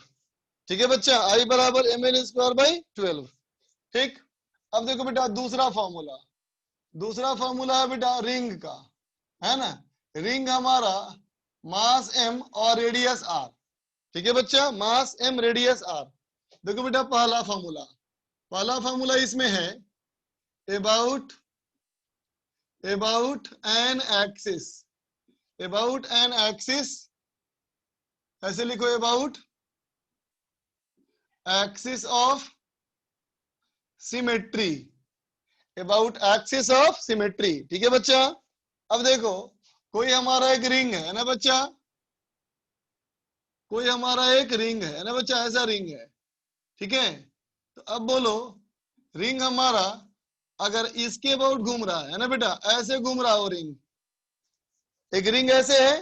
Speaker 1: ठीक है बच्चा, I बराबर ml²/12। ठीक, अब देखो बेटा दूसरा फॉर्मूला है बेटा रिंग का, है ना? रिंग हमारा मास m और रेडियस r। ठीक है बच्चा, मास m रेडियस r। देखो बेटा पहला फॉर्मूला इसमें है अबाउट एन एक्सिस, ऐसे लिखो, about axis of symmetry, about axis of symmetry. ठीक है बच्चा। अब देखो कोई हमारा एक रिंग है ना बच्चा, कोई हमारा एक रिंग है ना बच्चा, ऐसा रिंग है। ठीक है, तो अब बोलो रिंग हमारा अगर इसके अबाउट घूम रहा है ना बेटा, ऐसे घूम रहा हो रिंग, एक रिंग ऐसे है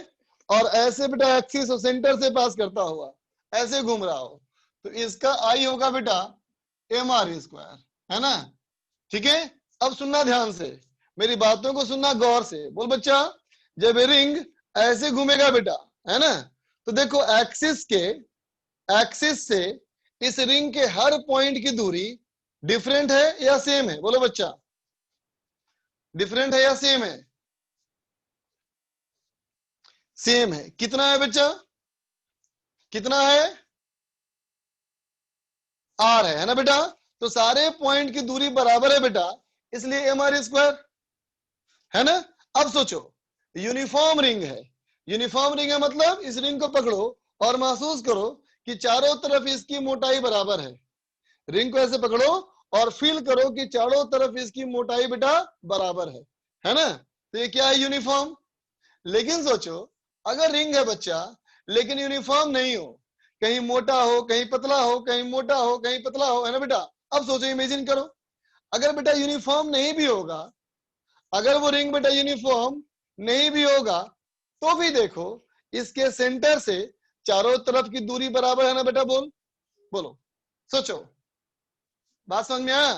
Speaker 1: और ऐसे बेटा एक्सिस और सेंटर से पास करता हुआ ऐसे घूम रहा हो, तो इसका आई होगा बेटा mr², है ना। ठीक है, अब सुनना ध्यान से, मेरी बातों को सुनना गौर से। बोल बच्चा, जब ये रिंग ऐसे घूमेगा बेटा, है ना, तो देखो एक्सिस से इस रिंग के हर पॉइंट की दूरी डिफरेंट है या सेम है? बोलो बच्चा, डिफरेंट है या सेम है? सेम है। कितना है बच्चा? कितना है? आर है ना बेटा। तो सारे पॉइंट की दूरी बराबर है बेटा, इसलिए mr², है ना। अब सोचो यूनिफॉर्म रिंग है, यूनिफॉर्म रिंग है मतलब इस रिंग को पकड़ो और महसूस करो कि चारों तरफ इसकी मोटाई बराबर है। रिंग को ऐसे पकड़ो और फील करो कि चारों तरफ इसकी मोटाई बेटा बराबर है ना। तो ये क्या है? यूनिफॉर्म। लेकिन सोचो अगर रिंग है बच्चा लेकिन यूनिफॉर्म नहीं हो, कहीं मोटा हो कहीं पतला हो, कहीं मोटा हो कहीं पतला हो, है ना बेटा। अब सोचो, इमेजिन करो अगर बेटा यूनिफॉर्म नहीं भी होगा, अगर वो रिंग बेटा यूनिफॉर्म नहीं भी होगा, तो भी देखो इसके सेंटर से चारों तरफ की दूरी बराबर है ना बेटा। बोलो सोचो, बात समझ में आया?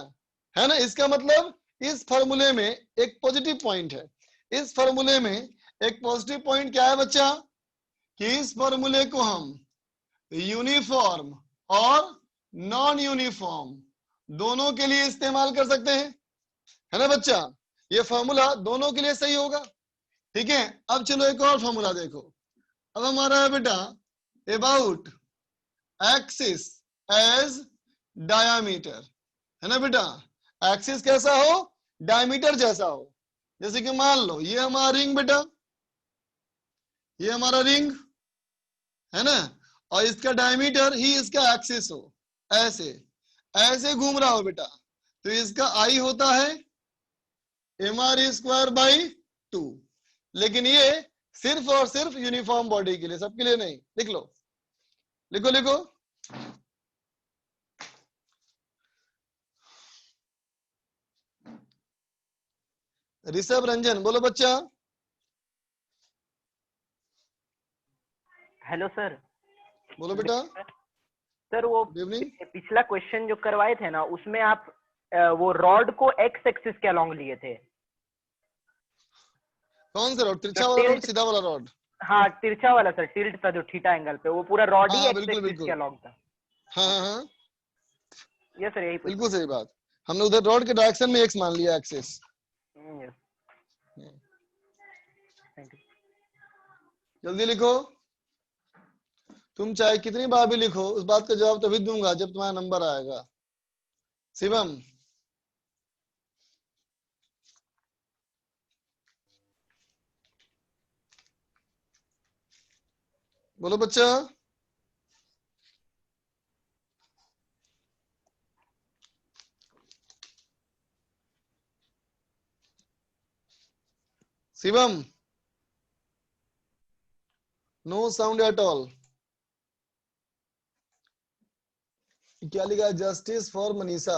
Speaker 1: है ना। इसका मतलब इस फॉर्मूले में एक पॉजिटिव पॉइंट है। इस फॉर्मूले में एक पॉजिटिव पॉइंट क्या है बच्चा? कि इस फॉर्मूले को हम यूनिफॉर्म और नॉन यूनिफॉर्म दोनों के लिए इस्तेमाल कर सकते हैं, है ना बच्चा। ये फॉर्मूला दोनों के लिए सही होगा। ठीक है, अब चलो एक और फॉर्मूला देखो। अब हमारा है बेटा अबाउट एक्सिस एज डायामीटर, है ना बेटा। एक्सिस कैसा हो? डायमीटर जैसा हो। जैसे कि मान लो ये हमारा रिंग बेटा, ये हमारा रिंग है ना, और इसका डायमीटर ही इसका एक्सिस हो, ऐसे ऐसे घूम रहा हो बेटा, तो इसका आई होता है mr²/2। लेकिन ये सिर्फ और सिर्फ यूनिफॉर्म बॉडी के लिए, सबके लिए नहीं। लिख लो, लिखो लिखो। ऋषभ रंजन बोलो बच्चा।
Speaker 11: Hello sir.
Speaker 1: बोलो बेटा।
Speaker 11: सर वो
Speaker 1: गुड इवनिंग।
Speaker 11: पिछला क्वेश्चन जो करवाए थे ना, उसमें आप वो रॉड को एक्स एक्सिस के अलॉन्ग लिए थे।
Speaker 1: कौन सा रॉड? तिरछा वाला रॉड, सीधा वाला रॉड?
Speaker 11: हाँ तिरछा वाला सर, टिल्ट था जो थीटा एंगल पे, वो पूरा रॉड ही
Speaker 1: हाँ
Speaker 11: एक्स
Speaker 1: बिल्कुल
Speaker 11: एक्सिस
Speaker 1: बिल्कुल।
Speaker 11: के अलॉन्ग था।
Speaker 1: हाँ हाँ हाँ,
Speaker 11: यस सर, यही
Speaker 1: बिल्कुल सही बात। हमने उधर रॉड के डायरेक्शन में एक्स मान लिया, एक्सिस।
Speaker 11: Yes, thank you.
Speaker 1: जल्दी लिखो। तुम चाहे कितनी बार भी लिखो, उस बात का जवाब तभी दूंगा जब तुम्हारा नंबर आएगा। शिवम बोलो बच्चा। Shivam, no sound at all. क्या लिखा? Justice for Manisha.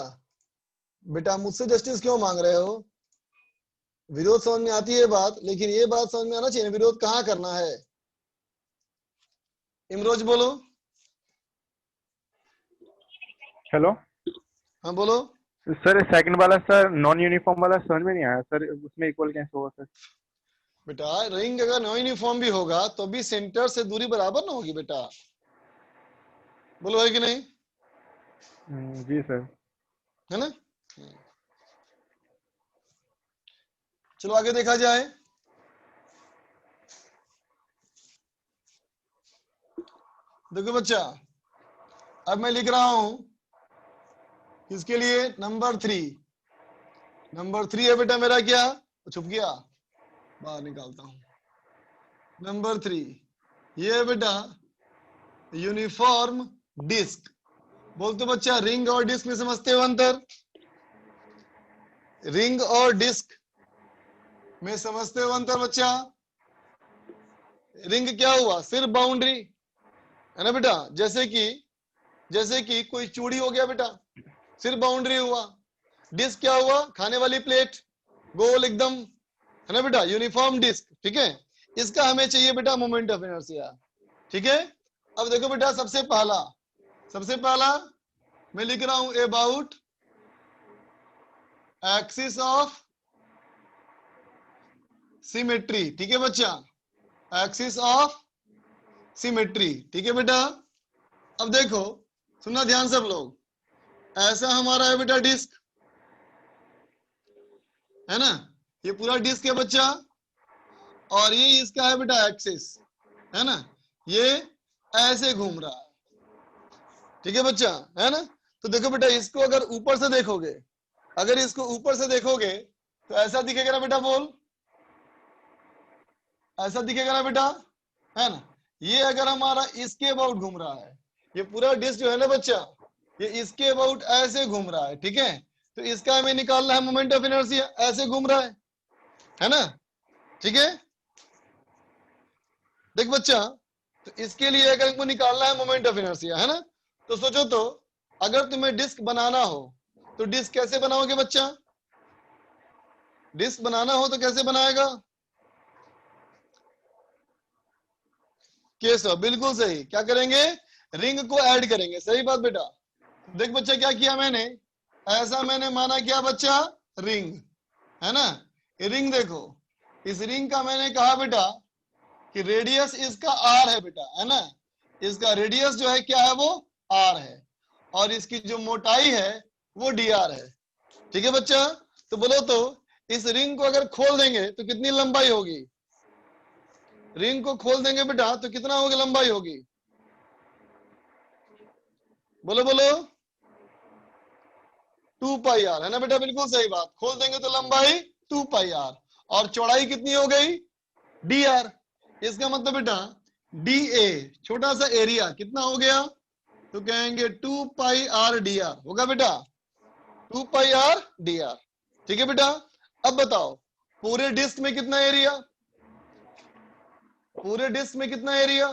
Speaker 1: बेटा मुझसे जस्टिस क्यों मांग रहे हो? विरोध समझ में आती है बात, लेकिन ये बात समझ में आना चाहिए विरोध कहाँ करना है। इमरोज बोलो।
Speaker 12: हेलो।
Speaker 1: हाँ बोलो।
Speaker 12: सर सेकंड वाला सर नॉन यूनिफॉर्म वाला समझ में नहीं आया सर, उसमें इक्वल कैसे होगा सर?
Speaker 1: बेटा रिंग अगर नॉन यूनिफॉर्म भी होगा तो भी सेंटर से दूरी बराबर ना होगी बेटा। बोलो है कि नहीं?
Speaker 12: जी सर।
Speaker 1: है ना। चलो आगे देखा जाए। देखो बच्चा, अब मैं लिख रहा हूं किसके लिए? नंबर 3। नंबर 3 है बेटा मेरा, क्या छुप गया, बाहर निकालता हूं। नंबर 3 ये है बेटा यूनिफॉर्म डिस्क। बोलते बच्चा रिंग और डिस्क में समझते हो अंतर? रिंग और डिस्क में समझते हो अंतर बच्चा? रिंग क्या हुआ? सिर्फ बाउंड्री है ना बेटा, जैसे कि कोई चूड़ी हो गया बेटा, सिर्फ बाउंड्री हुआ। डिस्क क्या हुआ? खाने वाली प्लेट, गोल एकदम, है ना बेटा, यूनिफॉर्म डिस्क। ठीक है, इसका हमें चाहिए बेटा मोमेंट ऑफ इनर्शिया। ठीक है, अब देखो बेटा, सबसे पहला मैं लिख रहा हूं अबाउट एक्सिस ऑफ सिमेट्री। ठीक है बच्चा, एक्सिस ऑफ सिमेट्री। ठीक है बेटा, अब देखो, सुनना ध्यान सब लोग, ऐसा हमारा है बेटा डिस्क, है ना, ये पूरा डिस्क है बच्चा, और ये इसका है बेटा एक्सिस, है ना, ये ऐसे घूम रहा है। ठीक है बच्चा, है ना। तो देखो बेटा, इसको अगर ऊपर से देखोगे, अगर इसको ऊपर से देखोगे तो ऐसा दिखेगा ना बेटा, बोल, ऐसा दिखेगा ना बेटा, है ना। ये अगर हमारा इसके अबाउट घूम रहा है, ये पूरा डिस्क जो है ना बच्चा, ये इसके अबाउट ऐसे घूम रहा है। ठीक है, तो इसका हमें निकालना है मोमेंट ऑफ इनर्शिया, ऐसे घूम रहा है ना। ठीक है, देख बच्चा, तो इसके लिए अगर हमको निकालना है मोमेंट ऑफ इनर्शिया, है ना, तो सोचो तो, अगर तुम्हें डिस्क बनाना हो तो डिस्क कैसे बनाओगे बच्चा? डिस्क बनाना हो तो कैसे बनाएगा? केशव, बिल्कुल सही। क्या करेंगे? रिंग को ऐड करेंगे। सही बात बेटा। देख बच्चा, क्या किया मैंने, ऐसा मैंने माना क्या बच्चा, रिंग, है ना। ये रिंग देखो, इस रिंग का मैंने कहा बेटा कि रेडियस इसका आर है बेटा, है ना, इसका रेडियस जो है क्या है, वो आर है, और इसकी जो मोटाई है वो डी आर है। ठीक है बच्चा, तो बोलो तो, इस रिंग को अगर खोल देंगे तो कितनी लंबाई होगी? रिंग को खोल देंगे बेटा तो कितना होगी लंबाई होगी? बोलो बोलो, 2 पाई आर, है ना बेटा, बिल्कुल सही बात। खोल देंगे तो लंबाई 2 पाई आर, और चौड़ाई कितनी हो गई? D R. इसका मतलब बेटा डी ए, छोटा सा एरिया, कितना हो गया? तो कहेंगे 2 पाई आर डी आर होगा बेटा, 2 पाई आर डी आर। ठीक है बेटा, अब बताओ पूरे डिस्क में कितना एरिया? पूरे डिस्क में कितना एरिया?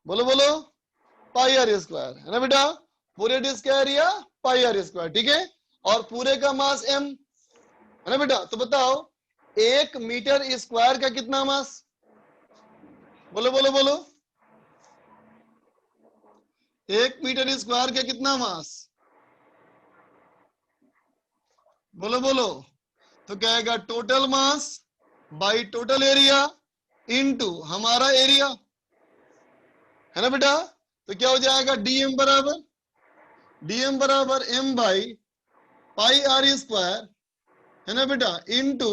Speaker 1: बोलो बोलो, पाई आर स्क्वायर, है ना बेटा, पूरे डिस्क का एरिया पाई आर स्क्वायर। ठीक है, और पूरे का मास m, है ना बेटा। तो बताओ 1 मीटर स्क्वायर का कितना मास? बोलो बोलो बोलो, 1 मीटर स्क्वायर का कितना मास? बोलो बोलो, तो क्या आएगा? Total mass by total area into हमारा एरिया, है ना बेटा। तो क्या हो जाएगा? डीएम बराबर m by pi r square, है ना बेटा, into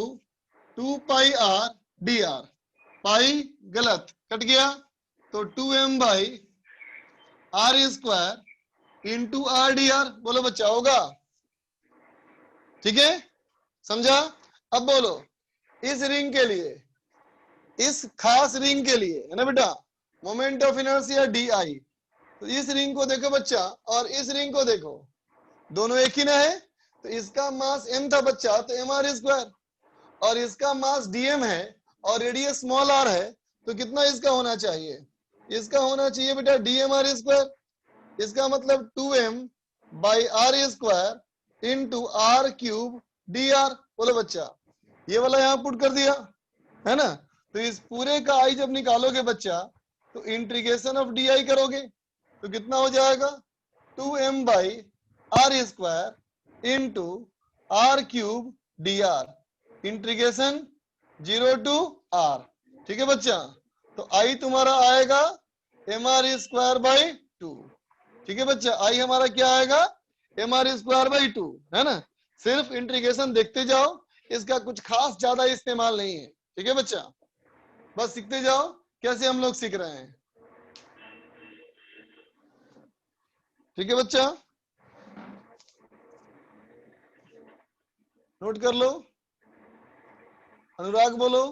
Speaker 1: 2 pi r d r. Pi गलत कट गया, तो 2m by r square into r d r. बोलो बच्चा, होगा? ठीक है, समझा? अब बोलो, इस रिंग के लिए, इस खास रिंग के लिए, है ना बेटा, moment of inertia D I. तो इस रिंग को देखो बच्चा, और इस रिंग को देखो, दोनों एक ही ना है। तो इसका मास m था बच्चा, तो एम आर स्क्वायर, और इसका मास dm है, और रेडियस स्मॉल r है, तो कितना इसका होना चाहिए? इसका होना चाहिए बेटा डीएम आर स्क्वायर। इसका मतलब 2m by r square into r cube d r. बोलो बच्चा, ये वाला यहाँ पुट कर दिया, है ना। तो इस पूरे का आई जब निकालोगे बच्चा, तो इंटीग्रेशन ऑफ डी आई करोगे तो कितना हो जाएगा? 2m by r square into r cube d r, integration 0 to r। ठीक है बच्चा, तो आई तुम्हारा आएगा एम आर स्क्वायर बाई 2। ठीक है बच्चा, आई हमारा क्या आएगा? एम आर स्क्वायर बाई 2, है ना। सिर्फ इंटीग्रेशन देखते जाओ, इसका कुछ खास ज्यादा इस्तेमाल नहीं है। ठीक है बच्चा, बस सीखते जाओ कैसे हम लोग सीख रहे हैं। ठीक है बच्चा, नोट कर लो। अनुराग बोलो।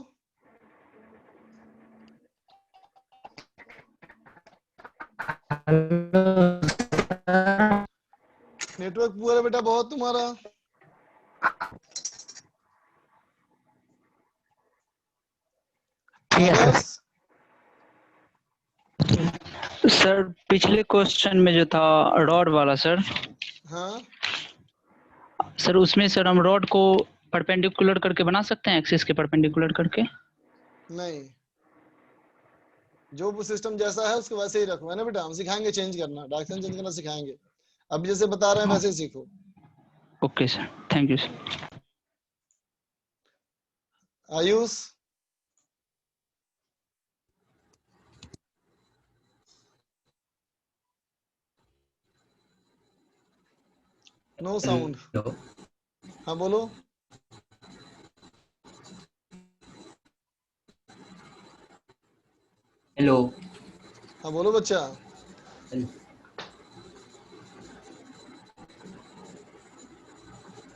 Speaker 1: नेटवर्क नेटवर्क पुअर है बेटा बहुत तुम्हारा।
Speaker 13: यस सर पिछले क्वेश्चन में जो था रॉड वाला सर,
Speaker 1: हाँ
Speaker 13: सर उसमें सर हम रॉड को परपेंडिकुलर करके बना सकते हैं, एक्सिस के परपेंडिकुलर करके?
Speaker 1: नहीं, जो सिस्टम जैसा है उसको वैसे ही रखो, है ना बेटा। हम सिखाएंगे चेंज करना, डायरेक्शन चेंज करना सिखाएंगे। अब जैसे बता रहे हैं वैसे ही सीखो।
Speaker 13: Okay sir, thank you sir.
Speaker 1: Ayush no sound. हाँ बोलो।
Speaker 14: हेलो।
Speaker 1: हाँ बोलो बच्चा।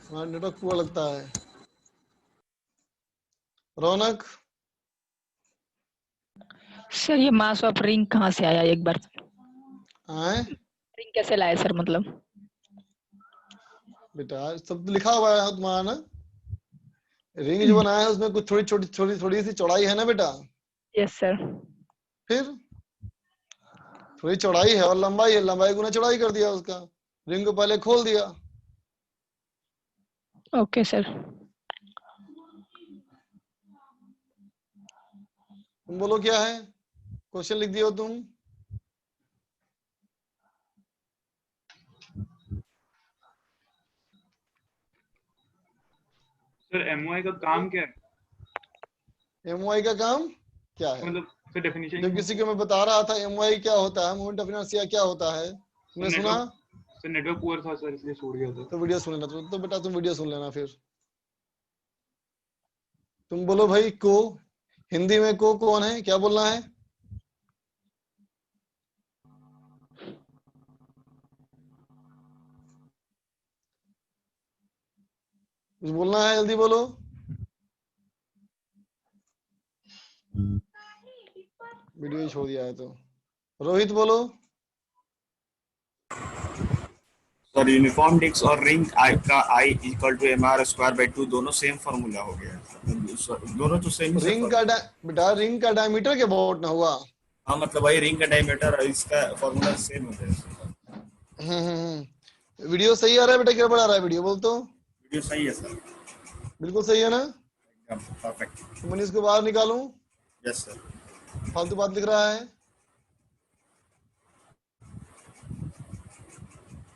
Speaker 1: हाँ नेटवर्क पूरा लगता है। रौनक
Speaker 3: सर ये मास ऑफ रिंग कहाँ से आया एक बार?
Speaker 1: आए
Speaker 3: रिंग कैसे लाए सर मतलब?
Speaker 1: बेटा सब तो लिखा हुआ है तुम्हारा ना, रिंग जो बनाया है उसमें कुछ थोड़ी सी चौड़ाई है ना बेटा।
Speaker 3: Yes sir.
Speaker 1: फिर थोड़ी चौड़ाई है और लंबाई है, लंबाई गुना चौड़ाई कर दिया उसका, रिंग को पहले खोल दिया।
Speaker 3: Okay sir.
Speaker 1: तुम बोलो क्या है, क्वेश्चन लिख दियो तुम।
Speaker 12: सर एमओआई का काम क्या है?
Speaker 1: एमओआई का काम क्या है?
Speaker 12: मतलब सर डेफिनेशन
Speaker 1: जब किसी को मैं बता रहा था एमओआई क्या होता है, मोमेंट ऑफ इनर्शिया क्या होता है, तुमने सुना?
Speaker 12: सर नेटवर्क पुअर था सर इसलिए छोड़ गया था।
Speaker 1: तो वीडियो सुन लेना, तो बेटा तुम वीडियो सुन लेना। फिर तुम बोलो भाई को, हिंदी में को कौन है, क्या बोलना है? कुछ बोलना है, जल्दी बोलो। वीडियो ही छोड़ दिया है तो। रोहित बोलो।
Speaker 15: सर यूनिफॉर्म डिस्क और रिंग आई का I equal to M R square by 2 दोनों सेम फॉर्मूला हो गया। दोनों तो सेम ही
Speaker 1: रिंग का बेटा रिंग का डायमीटर के अबाउट ना हुआ।
Speaker 15: हाँ मतलब भाई रिंग का डायमीटर और इसका फॉर्मूला सेम हो गया।
Speaker 1: वीडियो सही आ रहा है बेटा, क्या बड़ा आ रहा है वीडियो? बोल तो।
Speaker 15: वीडियो सही है सर,
Speaker 1: बिल्कुल सही है ना?
Speaker 15: परफेक्ट।
Speaker 1: तो मनीष को बाहर निकालूं?
Speaker 15: Yes sir.
Speaker 1: फालतू बात लिख रहा है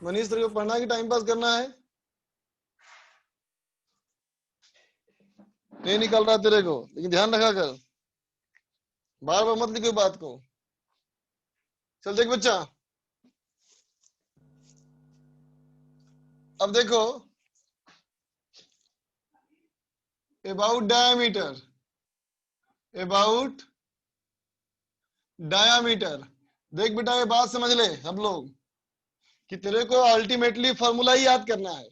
Speaker 1: मनीष, तेरे को पढ़ना है कि टाइम पास करना है? नहीं निकल रहा तेरे को, लेकिन ध्यान रखा कर, बार बार मत लिखो बात को। चल देख बच्चा, अब देखो अबाउट डायमीटर, अबाउट डायमीटर। देख बेटा ये बात समझ ले सब लोग कि तेरे को अल्टीमेटली फॉर्मूला ही याद करना है,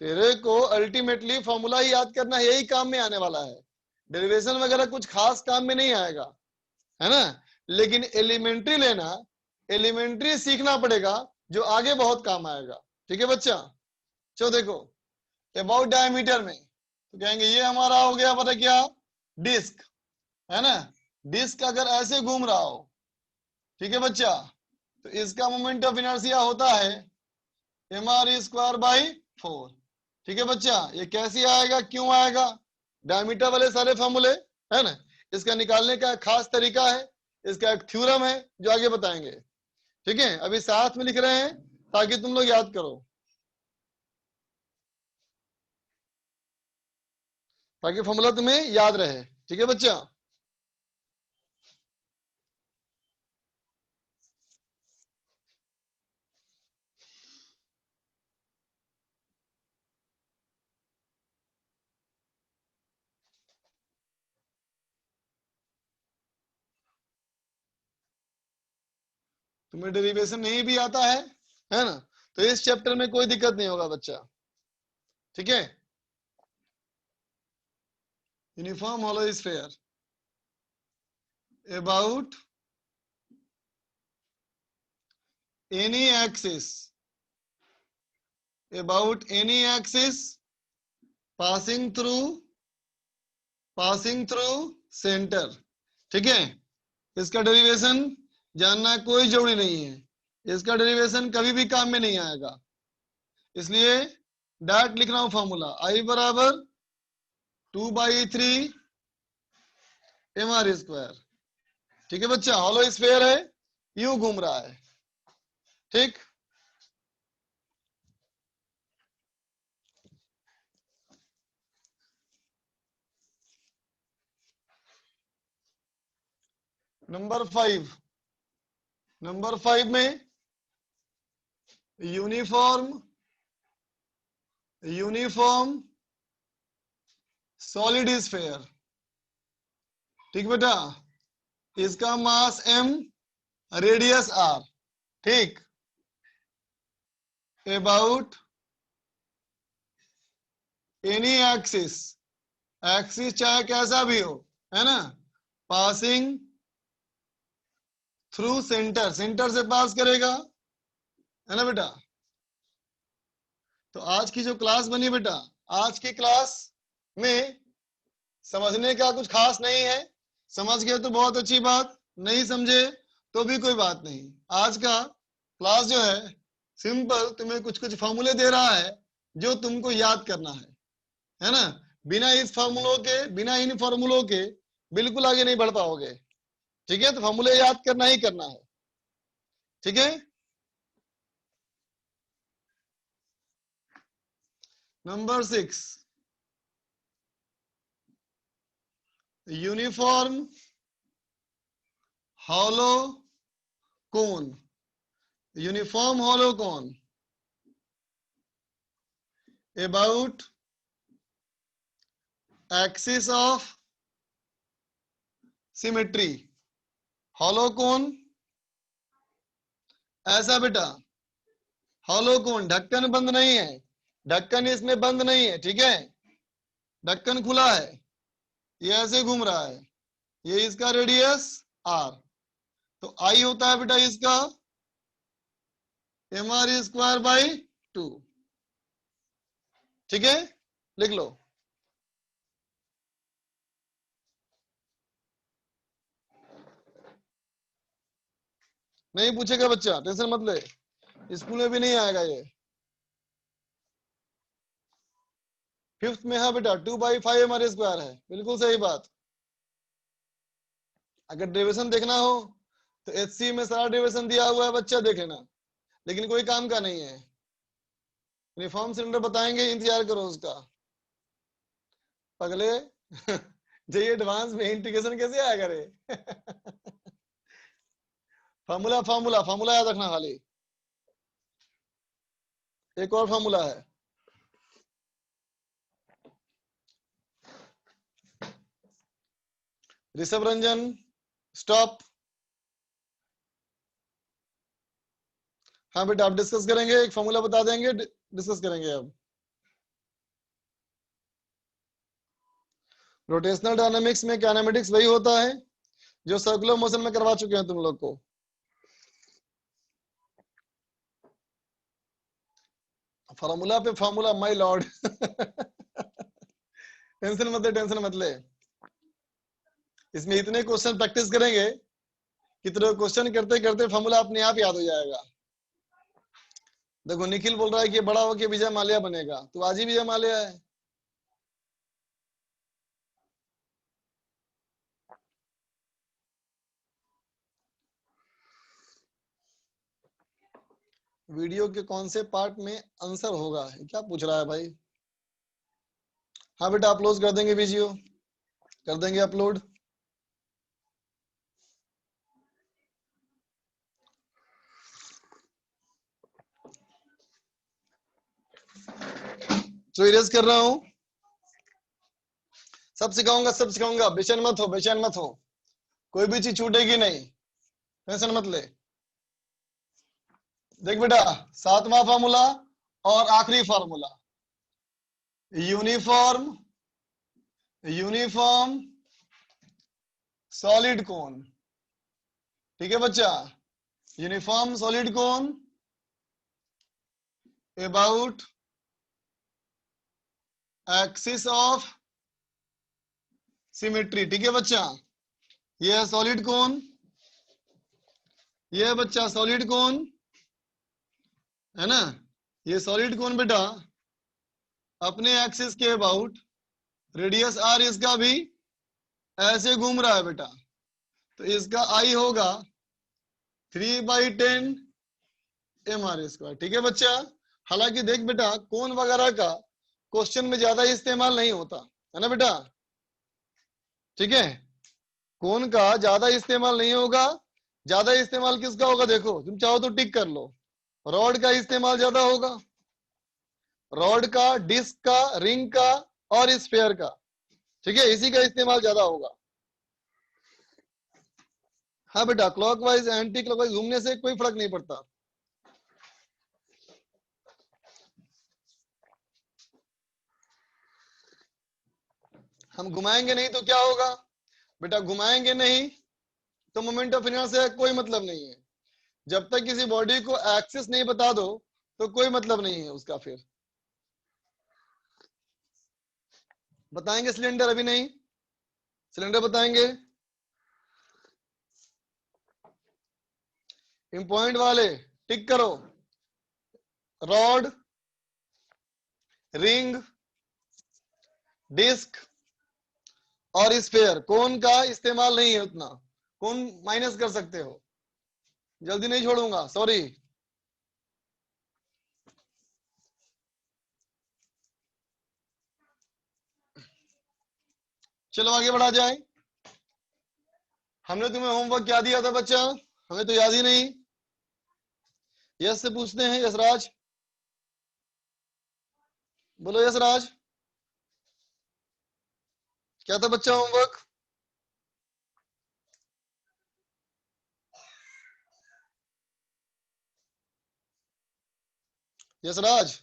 Speaker 1: तेरे को अल्टीमेटली फॉर्मूला ही याद करना है, यही काम में आने वाला है। डेरिवेशन वगैरह कुछ खास काम में नहीं आएगा, है ना? लेकिन एलिमेंट्री लेना, एलिमेंट्री सीखना पड़ेगा जो आगे बहुत काम आएगा। ठीक है बच्चा? चलो देखो अबाउट डायमीटर में तो कहेंगे ये हमारा हो गया पता क्या, डिस्क, है ना? डिस्क अगर ऐसे घूम रहा हो, ठीक है बच्चा, तो इसका मोमेंट ऑफ इनर्शिया होता है mr²/4। ठीक है बच्चा? ये कैसे आएगा, क्यों आएगा? डायमीटर वाले सारे फॉर्मूले, है ना? इसका निकालने का खास तरीका है, इसका एक थ्योरम है जो आगे बताएंगे। ठीक है, अभी साथ में लिख रहे हैं ताकि तुम लोग याद करो, ताकि फॉर्मूला तुम्हें याद रहे। ठीक है बच्चा? तुम्हें डेरिवेशन नहीं भी आता है ना, तो इस चैप्टर में कोई दिक्कत नहीं होगा बच्चा। ठीक है? Uniform hollow sphere about any axis about any axis passing through centre. ठीक है, इसका डेरिवेशन जानना कोई जरूरी नहीं है, इसका डेरिवेशन कभी भी काम में नहीं आएगा, इसलिए डायरेक्ट लिख रहा हूं फॉर्मूला आई बराबर 2/3 mr²। ठीक है बच्चा, हॉलो स्फीयर है, यूं घूम रहा है। ठीक, नंबर 5 में यूनिफॉर्म सॉलिड स्फीयर। ठीक बेटा, इसका मास m, रेडियस r। ठीक, अबाउट एनी एक्सिस, एक्सिस चाहे कैसा भी हो, है ना, पासिंग थ्रू सेंटर, सेंटर से पास करेगा, है ना बेटा। तो आज की जो क्लास बनी बेटा, आज की क्लास में समझने का कुछ खास नहीं है, समझ गए तो बहुत अच्छी बात, नहीं समझे तो भी कोई बात नहीं। आज का क्लास जो है सिंपल, तुम्हें कुछ कुछ फॉर्मूले दे रहा है जो तुमको याद करना है ना। बिना इन फॉर्मूलों के बिल्कुल आगे नहीं बढ़ पाओगे। ठीक है, तो फॉर्मूले याद करना ही करना है। ठीक है, number 6, uniform hollow cone. Uniform hollow cone about axis of symmetry. Hollow cone ऐसा बेटा, हॉलो कोन, ढक्कन बंद नहीं है, ढक्कन इसमें बंद नहीं है। ठीक है, ढक्कन खुला है, ये ऐसे घूम रहा है, ये इसका रेडियस r, तो I होता है बेटा इसका mr²/2। ठीक है, लिख लो। नहीं पूछेगा बच्चा, टेंशन मत ले, स्कूल में भी नहीं आएगा ये। 5th में है बेटा 2/5 mr² है, बिल्कुल सही बात। अगर डेरिवेशन देखना हो तो HC में सारा डेरिवेशन दिया हुआ है बच्चा, देख लेना, लेकिन कोई काम का नहीं है। यूनिफॉर्म सिलेंडर बताएंगे, इंतजार करो उसका। पगले ये एडवांस में इंटीग्रेशन कैसे आएगा रे? फॉर्मूला याद रखना खाली। एक और फॉर्मूला है, ऋषभ रंजन स्टॉप। हाँ बेटा, आप डिस्कस करेंगे, एक फॉर्मूला बता देंगे, डिस्कस करेंगे अब। रोटेशनल डायनामिक्स में काइनेमेटिक्स वही होता है जो सर्कुलर मोशन में करवा चुके हैं तुम लोग को। फॉर्मूला पे फॉर्मूला, माय लॉर्ड। टेंशन मत ले, इसमें इतने क्वेश्चन प्रैक्टिस करेंगे, कितने क्वेश्चन करते करते फॉर्मूला अपने आप याद हो जाएगा। देखो निखिल बोल रहा है कि बड़ा होके विजय माल्या बनेगा, तो आज ही विजय माल्या है। वीडियो के कौन से पार्ट में आंसर होगा, क्या पूछ रहा है भाई? हाँ बेटा, अपलोड कर देंगे, वीडियो कर देंगे अपलोड। जो इरेज कर रहा हूं, सब सिखाऊंगा, बेचैन मत हो, कोई भी चीज छूटेगी नहीं, टेंशन मत ले। देख बेटा, 7वां फार्मूला और आखिरी फार्मूला, यूनिफॉर्म सॉलिड कोन। ठीक है बच्चा, uniform solid cone about axis of symmetry. ठीक है बच्चा, ये है सॉलिड कोन, ये है बच्चा सॉलिड कोन, है ना। ये सॉलिड कोन बेटा अपने एक्सिस के अबाउट, रेडियस आर इसका भी ऐसे घूम रहा है बेटा, तो इसका आई होगा 3/10 mr²। ठीक है बच्चा, हालांकि देख बेटा कोन वगैरह का क्वेश्चन में ज्यादा इस्तेमाल नहीं होता है ना बेटा, ठीक है, कोन का ज्यादा इस्तेमाल नहीं होगा। ज्यादा इस्तेमाल किसका होगा, देखो तुम चाहो तो टिक कर लो, रॉड का इस्तेमाल ज्यादा होगा, रॉड का, डिस्क का, रिंग का और स्फीयर का। ठीक है, इसी का इस्तेमाल ज्यादा होगा। हाँ बेटा, क्लॉकवाइज एंटी क्लॉकवाइज घूमने से कोई फर्क नहीं पड़ता। हम घुमाएंगे नहीं तो क्या होगा बेटा, घुमाएंगे नहीं तो मोमेंट ऑफ इनर्शिया से कोई मतलब नहीं है। जब तक किसी बॉडी को एक्सिस नहीं बता दो तो कोई मतलब नहीं है उसका। फिर बताएंगे सिलेंडर, अभी नहीं, सिलेंडर बताएंगे। इंपॉइंट वाले टिक करो, रॉड, रिंग, डिस्क और स्फीयर। कोन का इस्तेमाल नहीं है उतना, कोन माइनस कर सकते हो। जल्दी नहीं छोड़ूंगा, सॉरी। चलो आगे बढ़ा जाए। हमने तुम्हें होमवर्क क्या दिया था बच्चा, हमें तो याद ही नहीं। यस से पूछते हैं, यशराज बोलो, यशराज क्या था बच्चा होमवर्क? यशराज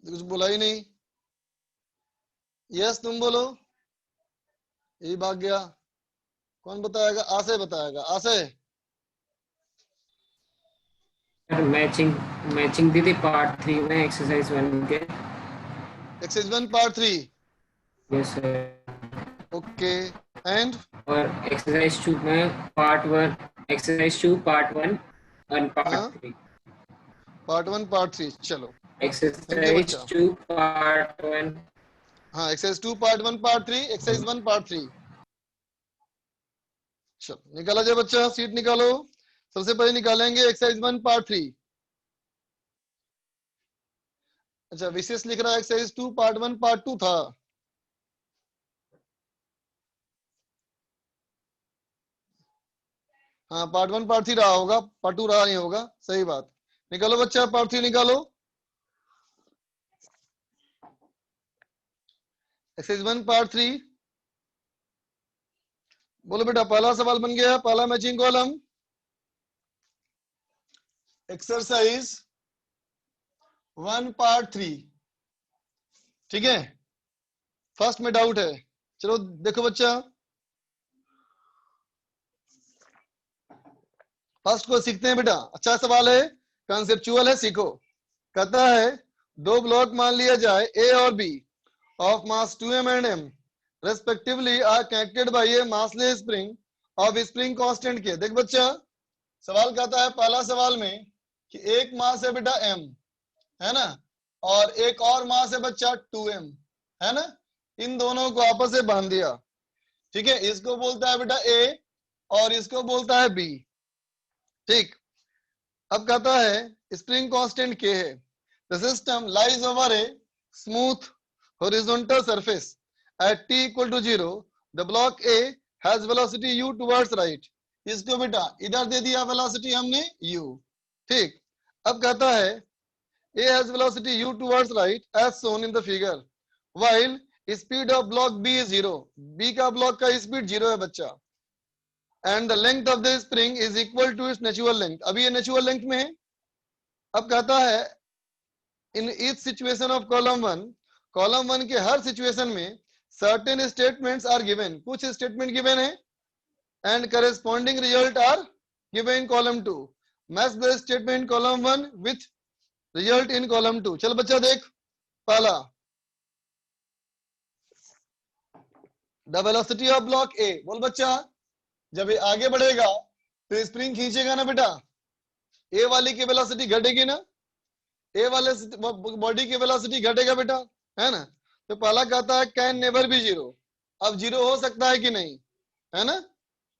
Speaker 1: कुछ बोला ही नहीं। यस तुम बोलो, यही भाग गया। कौन बताएगा? आशय बताएगा, आशय।
Speaker 14: मैचिंग मैचिंग दी थी पार्ट 3 में एक्सरसाइज 1 के।
Speaker 1: Exercise 1 part 3।
Speaker 14: Yes sir.
Speaker 1: Okay, and
Speaker 14: और एक्सरसाइज 2 में पार्ट 1, एक्सरसाइज 2 पार्ट 1 और पार्ट 3।
Speaker 1: Part 1 part 3। चलो
Speaker 14: एक्सरसाइज 2 पार्ट 1।
Speaker 1: हाँ, exercise 2 part 1 part 3, exercise 1 part 3। चलो निकाला जाए बच्चा, सीट निकालो। सबसे पहले निकालेंगे एक्सरसाइज 1 पार्ट 3। अच्छा, विशेष लिख रहा है एक्सरसाइज 2 पार्ट 1 पार्ट 2 था। हाँ, पार्ट 1 पार्ट 3 रहा होगा, पार्ट 2 रहा नहीं होगा। सही बात। निकालो बच्चा, पार्ट 3 निकालो। एक्सरसाइज 1 पार्ट 3 बोलो बेटा। पहला सवाल बन गया, पहला मैचिंग कॉलम। Exercise 1 part 3। ठीक है, फर्स्ट में डाउट है। चलो देखो बच्चा, फर्स्ट को सीखते हैं बेटा। अच्छा सवाल है, कंसेप्चुअल है, सीखो। कहता है दो ब्लॉक मान लिया जाए ए और B of mass 2m and m respectively are connected by a massless spring of spring constant के। देख बच्चा, सवाल कहता है पहला सवाल में कि एक मास है बेटा m, है ना, और एक और मास है बच्चा 2m, है ना। इन दोनों को आपस से बांध दिया। ठीक है, इसको बोलता है बेटा a और इसको बोलता है b। ठीक, अब कहता है स्प्रिंग कांस्टेंट k है। The system lies over a smooth horizontal surface at t equal to 0. The block A has velocity u towards right. इसको बेटा इधर दे दिया velocity हमने u। ठीक, अब कहता है A has velocity u towards right as shown in the figure, while speed of block B is 0. B का block का speed 0 है बच्चा, and the length of the spring is equal to its natural length. अभी ये natural length में है। अब कहता है in each situation of column 1, column 1 के हर सिचुएशन में सर्टेन स्टेटमेंट्स आर गिवन, कुछ स्टेटमेंट गिवन है, and corresponding result are given in column 2। Match the statement column 1 with result in column 2। चल बच्चा देख पहला, the velocity of block A. बोल बच्चा, जब ये आगे बढ़ेगा तो स्प्रिंग खींचेगा ना बेटा, ए वाली की वेलोसिटी घटेगी ना, ए वाले बॉडी की वेलोसिटी घटेगा बेटा, है ना। तो पहला कहता है कैन नेवर बी जीरो। अब जीरो हो सकता है कि नहीं, है ना।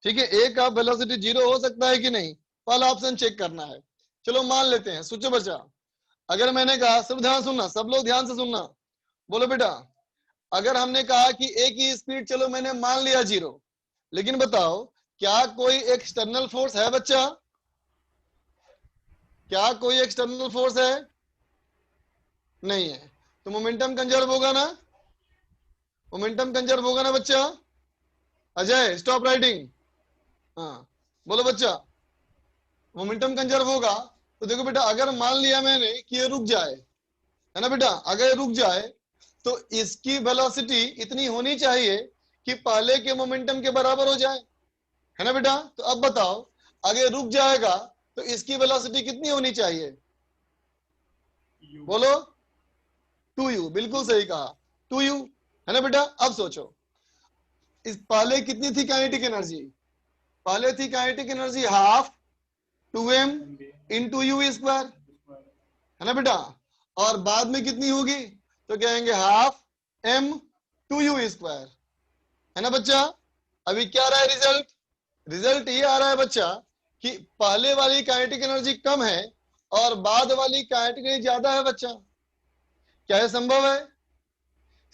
Speaker 1: ठीक है, ए का वेलोसिटी जीरो हो सकता है कि नहीं, पहला ऑप्शन चेक करना है। चलो मान लेते हैं, सोचो बच्चा, अगर मैंने कहा, सब ध्यान सुनना, सब लोग ध्यान से सुनना, बोलो बेटा, अगर हमने कहा कि ए की स्पीड चलो मैंने मान लिया जीरो, लेकिन बताओ क्या कोई एक्सटर्नल फोर्स है बच्चा, क्या कोई एक्सटर्नल फोर्स है, नहीं है, तो मोमेंटम कंजर्व होगा ना, मोमेंटम कंजर्व होगा ना बच्चा। अजय स्टॉप राइटिंग, हाँ बोलो बच्चा, मोमेंटम कंजर्व होगा। तो देखो बेटा, अगर मान लिया मैंने कि ये रुक जाए, है ना बेटा, अगर ये रुक जाए तो इसकी वेलोसिटी इतनी होनी चाहिए कि पहले के मोमेंटम के बराबर हो जाए, है ना बेटा। तो अब बताओ, अगर रुक जाएगा तो इसकी वेलोसिटी कितनी होनी चाहिए, बोलो 2u, बिल्कुल सही कहा 2u, है ना बेटा। अब सोचो, इस पहले कितनी थी काइनेटिक एनर्जी, पहले थी kinetic energy half 2m into you square, है ना बेटा, और बाद में कितनी होगी, तो कहेंगे हाफ m 2u स्क्वायर, है ना बच्चा। अभी क्या आ रहा है रिजल्ट, रिजल्ट ये आ रहा है बच्चा कि पहले वाली काइनेटिक एनर्जी कम है और बाद वाली काइनेटिक एनर्जी ज्यादा है बच्चा। क्या ये संभव है,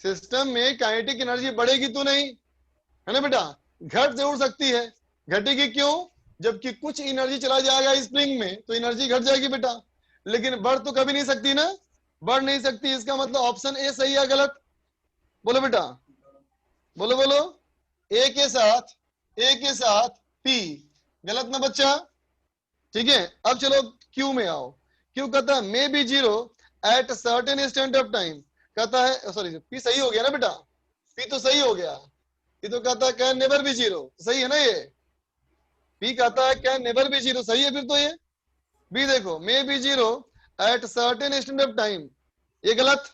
Speaker 1: सिस्टम में काइनेटिक एनर्जी बढ़ेगी तो नहीं, है ना बेटा, घट जरूर सकती है, घटेगी क्यों, जबकि कुछ एनर्जी चला जाएगा स्प्रिंग में तो एनर्जी घट जाएगी बेटा, लेकिन बढ़ तो कभी नहीं सकती ना, बढ़ नहीं सकती। इसका मतलब ऑप्शन ए सही है गलत, बोलो बेटा, बोलो बोलो, ए के साथ पी गलत ना बच्चा, ठीक है। अब चलो क्यू में आओ, क्यू कहता है मे be zero at certain instant of time, कहता है सॉरी पी सही हो गया ना बेटा, पी तो सही हो गया, ये तो कहता है कैन नेवर बी जीरो, सही है ना, ये पी कहता है कैन नेवर बी जीरो, सही है फिर तो ये। बी देखो मे be zero at certain instant of time, ये गलत,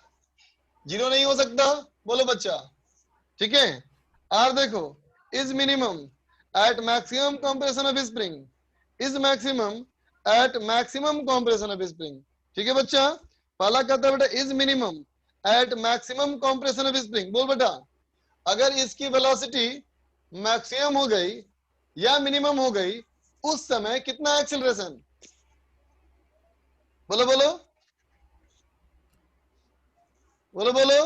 Speaker 1: जीरो नहीं हो सकता, बोलो बच्चा, ठीक है। आर देखो is minimum at maximum compression of spring, is maximum at maximum compression of spring, ठीक है बच्चा। पहला कहता है बेटा is minimum at maximum compression of spring, बोल बेटा, अगर इसकी वेलोसिटी मैक्सिमम हो गई या मिनिमम हो गई उस समय कितना एक्सेलरेशन, बोलो बोलो बोलो बोलो,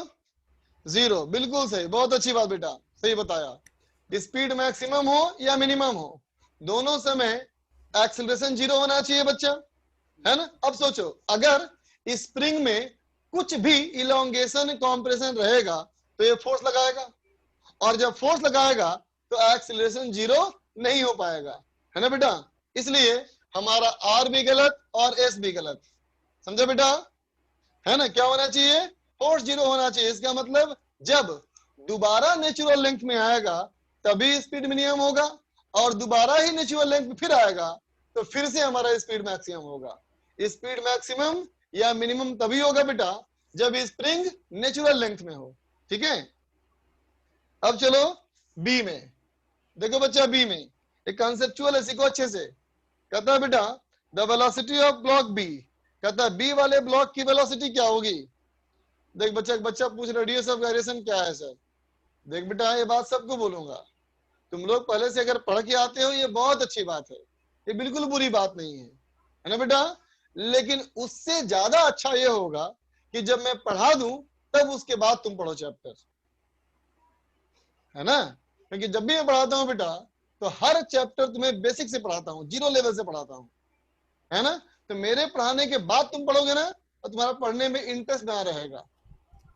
Speaker 1: जीरो, बिल्कुल सही, बहुत अच्छी बात बेटा, सही बताया। स्पीड मैक्सिमम हो या मिनिमम हो, दोनों समय एक्सेलरेशन जीरो होना चाहिए बच्चा, है ना। अब सोचो, अगर स्प्रिंग में कुछ भी इलोंगेशन कॉम्प्रेशन रहेगा तो ये फोर्स लगाएगा, और जब फोर्स लगाएगा तो एक्सेलरेशन जीरो नहीं हो पाएगा, है ना बेटा। इसलिए हमारा आर भी गलत और एस भी गलत, समझा बेटा, है ना। क्या होना चाहिए, फोर्स जीरो होना चाहिए। इसका मतलब जब दोबारा नेचुरल लेंथ में आएगा तभी स्पीड मिनिमम होगा, और दोबारा ही नेचुरल लेंथ में फिर आएगा तो फिर से हमारा स्पीड मैक्सिमम होगा। स्पीड मैक्सिमम या मिनिमम तभी होगा बेटा जब स्प्रिंग नेचुरल लेंथ में हो, ठीक है। अब चलो बी में, देखो बच्चा बी में एक कॉन्सेप्चुअल है, सीखो अच्छे से। कहता है बेटा the velocity of block B, कहता है बी वाले ब्लॉक की वेलोसिटी क्या होगी। देख बच्चा, एक बच्चा पूछ रेडियस ऑफ गायरेशन क्या है सर, देख बेटा ये बात सबको बोलूंगा, तुम लोग पहले से अगर पढ़ के आते हो ये बहुत अच्छी बात है, ये बिल्कुल बुरी बात नहीं है ना बेटा। लेकिन उससे ज्यादा अच्छा ये होगा कि जब मैं पढ़ा दूं तब उसके बाद तुम पढ़ो चैप्टर, है ना। क्योंकि जब भी मैं पढ़ाता हूं बेटा तो हर चैप्टर तुम्हें बेसिक से पढ़ाता हूं, जीरो लेवल से पढ़ाता हूं, है ना। तो मेरे पढ़ाने के बाद तुम पढ़ोगे ना तो तुम्हारा पढ़ने में इंटरेस्ट ना रहेगा,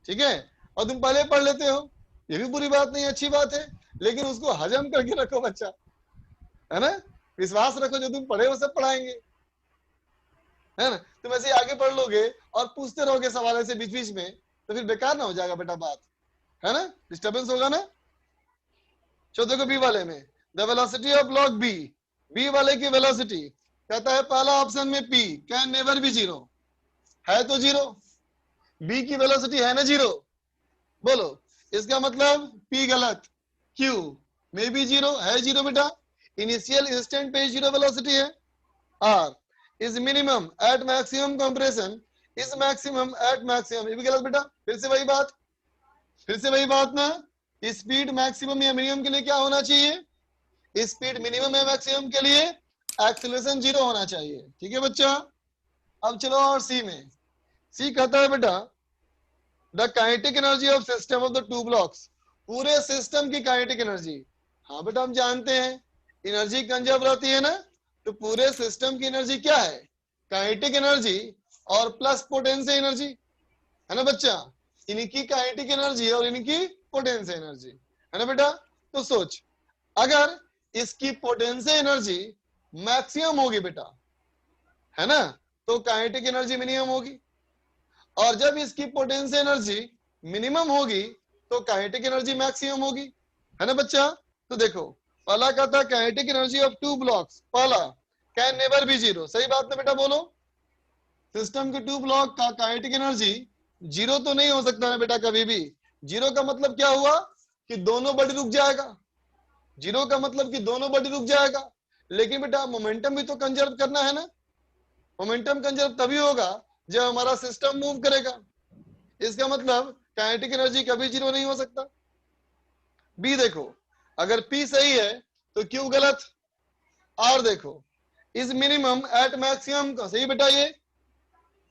Speaker 1: ठीक है। और तुम पहले पढ़ लेते हो, ये भी बुरी बात नहीं, अच्छी बात है, लेकिन उसको हजम करके रखो बच्चा, है ना। विश्वास रखो जो तुम पढ़े वो सब पढ़ाएंगे, है ना। तुम ऐसे आगे पढ़ लोगे और पूछते रहोगे सवाल ऐसे बीच बीच में तो फिर बेकार ना हो जाएगा बेटा बात, है ना, डिस्टर्बेंस होगा ना। चौथे को बी वाले में the velocity of block B, B वाले की वेलोसिटी कहता है पहला ऑप्शन में p can never be zero, है तो जीरो, बी की वेलोसिटी है ना जीरो, बोलो इसका मतलब पी गलत, क्यू में भी जीरो है, जीरो बेटा, इनिशियल इंस्टेंट पे जीरो वेलोसिटी है, r is minimum at maximum compression is maximum at maximum, ये भी गलत बेटा, फिर से वही बात, फिर से वही बात ना, स्पीड मैक्सिमम या मिनिमम के लिए क्या होना चाहिए, स्पीड मिनिमम या मैक्सिमम के लिए एक्सीलरेशन जीरो होना चाहिए, ठीक है बच्चा। अब चलो और सी में, सी कहता है बेटा the kinetic energy of system of the two blocks, पूरे सिस्टम की काइनेटिक एनर्जी, हाँ बेटा हम जानते हैं एनर्जी कंजर्व रहती है ना, तो पूरे सिस्टम की एनर्जी क्या है, काइनेटिक एनर्जी और प्लस पोटेंशियल एनर्जी, है ना बच्चा, इनकी काइनेटिक एनर्जी और इनकी पोटेंशियल एनर्जी, है ना बेटा। तो सोच अगर इसकी पोटेंशियल एनर्जी मैक्सिमम होगी बेटा, है ना, तो काइनेटिक एनर्जी मिनिमम होगी, और जब इसकी पोटेंशियल एनर्जी मिनिमम होगी तो काइनेटिक एनर्जी मैक्सिमम होगी, है ना बच्चा। तो देखो पहला कहता है kinetic energy of two blocks, पहला कैन नेवर बी जीरो, सही बात ना बेटा, बोलो सिस्टम के टू ब्लॉक का काइनेटिक एनर्जी जीरो तो नहीं हो सकता है बेटा कभी भी, जीरो का मतलब क्या हुआ कि दोनों बॉडी रुक जाएगा, जीरो का मतलब कि दोनों बॉडी रुक जाएगा, लेकिन बेटा मोमेंटम भी तो कंजर्व करना है ना, मोमेंटम कंजर्व तभी होगा जब हमारा सिस्टम मूव करेगा, इसका मतलब काइनेटिक एनर्जी कभी जीरो नहीं हो सकता। बी देखो अगर पी सही है तो क्यू गलत, आर देखो इज मिनिमम एट मैक्सिमम का, सही बेटा, ये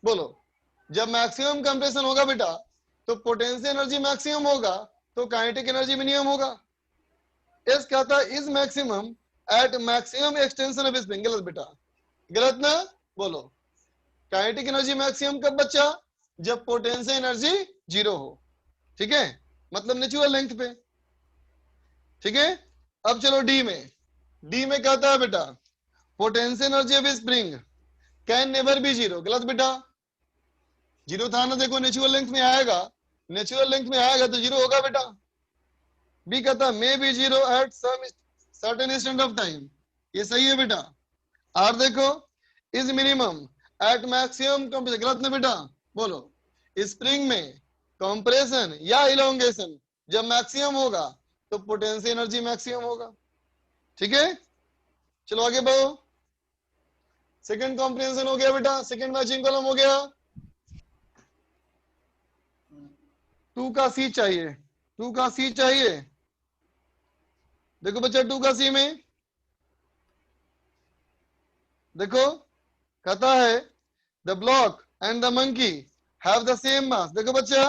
Speaker 1: बोलो जब मैक्सिमम कंप्रेशन होगा बेटा तो पोटेंशियल एनर्जी मैक्सिमम होगा तो काइनेटिक एनर्जी मिनिमम होगा। एस कहता है is maximum at maximum extension of spring, गलत बेटा, गलत ना, बोलो काइनेटिक एनर्जी मैक्सिमम कब बच्चा, जब पोटेंशियल एनर्जी जीरो हो, ठीक है, मतलब नेचुरल लेंथ पे, ठीक है। अब चलो डी में, डी में कहता है बेटा potential energy of spring can never be zero, गलत बेटा, जीरो था ना, देखो नेचुरल लेंथ में आएगा, नेचुरल लेंथ में आएगा तो जीरो होगा बेटा। बी कहता may be zero at some certain instant of time, ये सही है बेटा। आर देखो is minimum at maximum compression, गलत ना बेटा, बोलो स्प्रिंग में कंप्रेशन या इलोंगेशन जब मैक्सिमम होगा तो पोटेंशियल एनर्जी मैक्सिमम होगा, ठीक है। चलो आगे बढ़ो, सेकंड कॉम्प्रिहेंशन हो गया बेटा, सेकंड मैचिंग कॉलम हो गया, 2 का सी चाहिए, 2 का सी चाहिए, देखो बच्चा 2 का सी में देखो कहता है the block and the monkey have the same mass, देखो बच्चा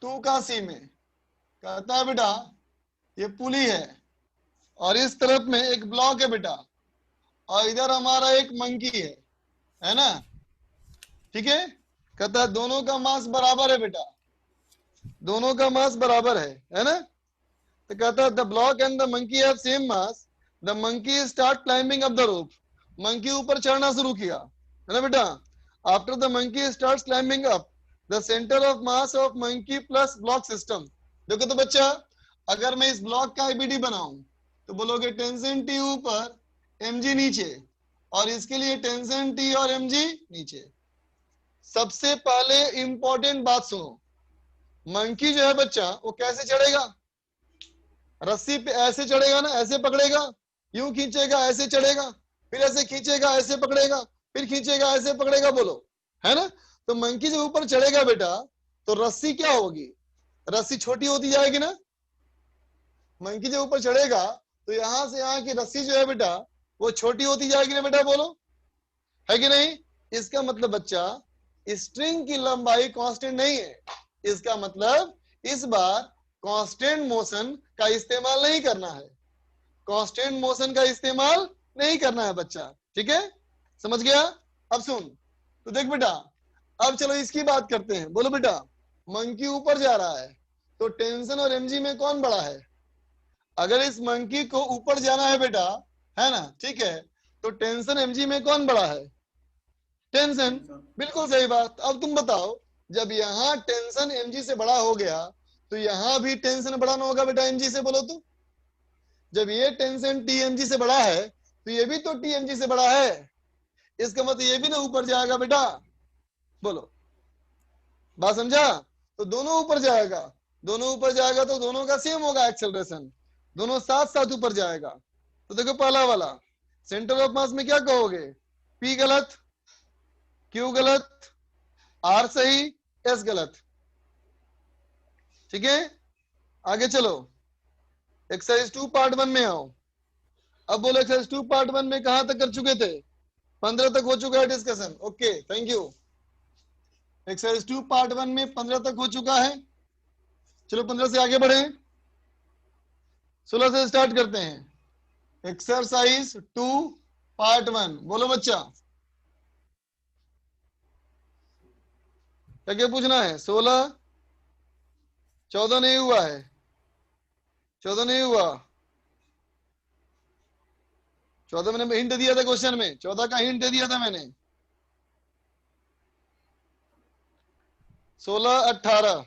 Speaker 1: 2 का सी में कहता है बेटा ये पुली है और इस तरफ में एक ब्लॉक है बेटा और इधर हमारा एक मंकी है ना, ठीक है। कहता है दोनों का मास बराबर है बेटा, दोनों का मास बराबर है ना। तो कहता है the block and the monkey have same mass, the monkey start climbing up the rope, monkey ऊपर चढ़ना शुरू किया, है ना बेटा। After the monkey starts climbing up the centre of mass of monkey plus block system, देखो तो बच्चा अगर मैं इस ब्लॉक का आईबीडी बनाऊं तो बोलोगे टेंशन टी ऊपर एमजी नीचे, और इसके लिए टेंशन टी और एमजी नीचे। सबसे पहले इंपॉर्टेंट बात सुनो, मंकी जो है बच्चा वो कैसे चढ़ेगा, रस्सी पे ऐसे चढ़ेगा ना, ऐसे पकड़ेगा, यूं खींचेगा, ऐसे चढ़ेगा, फिर ऐसे खींचेगा, ऐसे पकड़ेगा, फिर खींचेगा, ऐसे पकड़ेगा, बोलो है ना। तो मंकी जब ऊपर चढ़ेगा बेटा तो रस्सी क्या होगी, रस्सी छोटी होती जाएगी ना, मंकी जब ऊपर चढ़ेगा तो यहां से यहाँ की रस्सी जो है बेटा वो छोटी होती जाएगी ना बेटा, बोलो है कि नहीं। इसका मतलब बच्चा स्ट्रिंग की लंबाई कांस्टेंट नहीं है, इसका मतलब इस बार कांस्टेंट मोशन का इस्तेमाल नहीं करना है, कांस्टेंट मोशन का इस्तेमाल नहीं करना है बच्चा, ठीक है, समझ गया। अब सुन तो देख बेटा, अब चलो इसकी बात करते हैं, बोलो बेटा मंकी ऊपर जा रहा है तो टेंशन और एमजी में कौन बड़ा है, अगर इस मंकी को ऊपर जाना है बेटा, है ना, ठीक है, तो टेंशन एमजी में कौन बड़ा है, टेंशन, बिल्कुल सही बात। अब तुम बताओ जब यहाँ टेंशन एमजी से बड़ा हो गया तो यहाँ भी टेंशन बड़ा ना होगा बेटा एमजी से, बोलो तो जब ये टेंशन टीएमजी से बड़ा है तो ये भी तो टीएमजी से बड़ा है, इसका मतलब ये भी ना ऊपर जाएगा बेटा, बोलो, बात समझा? तो दोनों ऊपर जाएगा, दोनों ऊपर जाएगा तो दोनों का सेम होगा एक्सेलरेशन, दोनों साथ साथ ऊपर जाएगा। तो देखो पहला वाला सेंटर ऑफ मास में क्या कहोगे? P गलत, Q गलत, R सही, S गलत। ठीक है, आगे चलो, एक्सरसाइज 2 पार्ट 1 में आओ। अब बोलो एक्सरसाइज 2 पार्ट 1 में कहां तक कर चुके थे? 15 तक हो चुका है discussion. Okay, thank you. Exercise 2 part 1 में 15 तक हो चुका है। चलो 15 से आगे बढ़े, 16 से स्टार्ट करते हैं। एक्सरसाइज 2 पार्ट 1, बोलो बच्चा क्या पूछना है? 16, 14 नहीं हुआ है, 14 नहीं हुआ, 14 मैंने हिंट दिया था क्वेश्चन में, 14 का हिंट दे दिया था मैंने। 16, 18,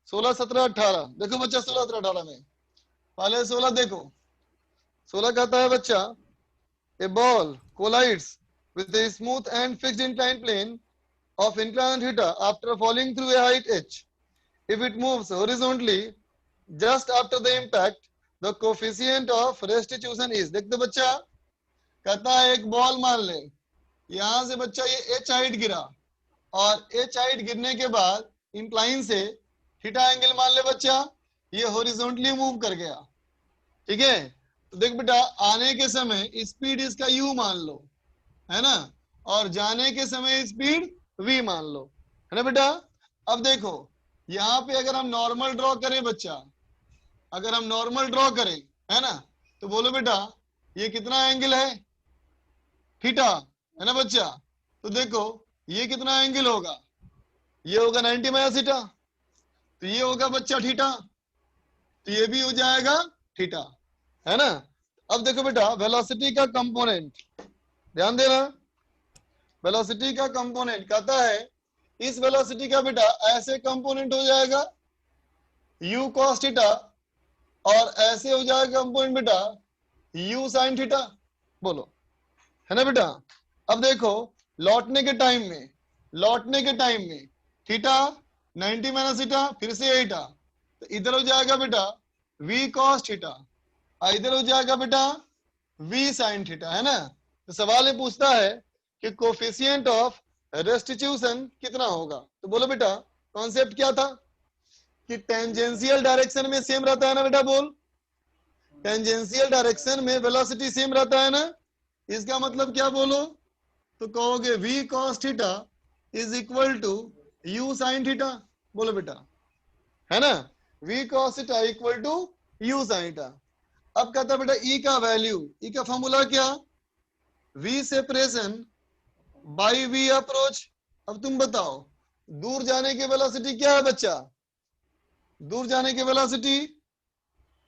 Speaker 1: 16, 17, 18 देखो बच्चा, 16, 17, 18 में पहले 16 देखो। 16 कहता है बच्चा, a ball collides with a smooth and fixed inclined plane of inclined theta after falling through a height h. If it moves horizontally just after the impact, the coefficient of restitution is. देख दो बच्चा, कहता है एक ball मान ले, यहां से बच्चा ये h हाइट गिरा और h हाइट गिरने के बाद इंक्लाइन से थीटा एंगल मान ले बच्चा, ये हॉरिजॉन्टली मूव कर गया। ठीक है, तो देख बेटा, आने के समय स्पीड इसका u मान लो, है ना, और जाने के समय स्पीड v मान लो, है ना बेटा। अब देखो यहाँ पे अगर हम नॉर्मल ड्रॉ करें बच्चा, अगर हम नॉर्मल ड्रॉ करें, है ना, तो बोलो बेटा ये कितना एंगल है? थीटा, है ना बच्चा। तो देखो ये कितना एंगल होगा? ये होगा 90 माइनस थीटा, तो ये होगा बच्चा थीटा, तो ये भी हो जाएगा थीटा, है ना। अब देखो बेटा वेलोसिटी का कंपोनेंट, ध्यान देना, वेलोसिटी का कंपोनेंट कहता है इस वेलोसिटी का बेटा ऐसे कंपोनेंट हो जाएगा u cos थीटा, और ऐसे हो जाएगा कंपोनेंट बेटा u sin थीटा, बोलो, है ना बेटा। अब देखो लौटने के टाइम में, लौटने के टाइम में थीटा 90 माइनस थीटा फिर से एटा, तो इधर हो जाएगा बेटा v cos थीटा, इधर हो जाएगा बेटा v sin थीटा, है ना। तो सवाल ये पूछता है कि कोफिशिएंट ऑफ रेस्टिट्यूशन कितना होगा? तो बोलो बेटा कॉन्सेप्ट क्या था कि टेंजेंशियल डायरेक्शन में सेम रहता है ना बेटा, बोल, टेंजेंशियल डायरेक्शन में वेलोसिटी सेम रहता है ना। इसका मतलब क्या बोलो? तो कहोगे v cos theta is equal to u sin theta, बोलो बेटा, है ना, v cos theta equal to u sin theta. अब कहता है बेटा e का वैल्यू, e का फॉर्मूला क्या? v separation by v approach. अब तुम बताओ दूर जाने की वेलोसिटी क्या है बच्चा? दूर जाने की वेलोसिटी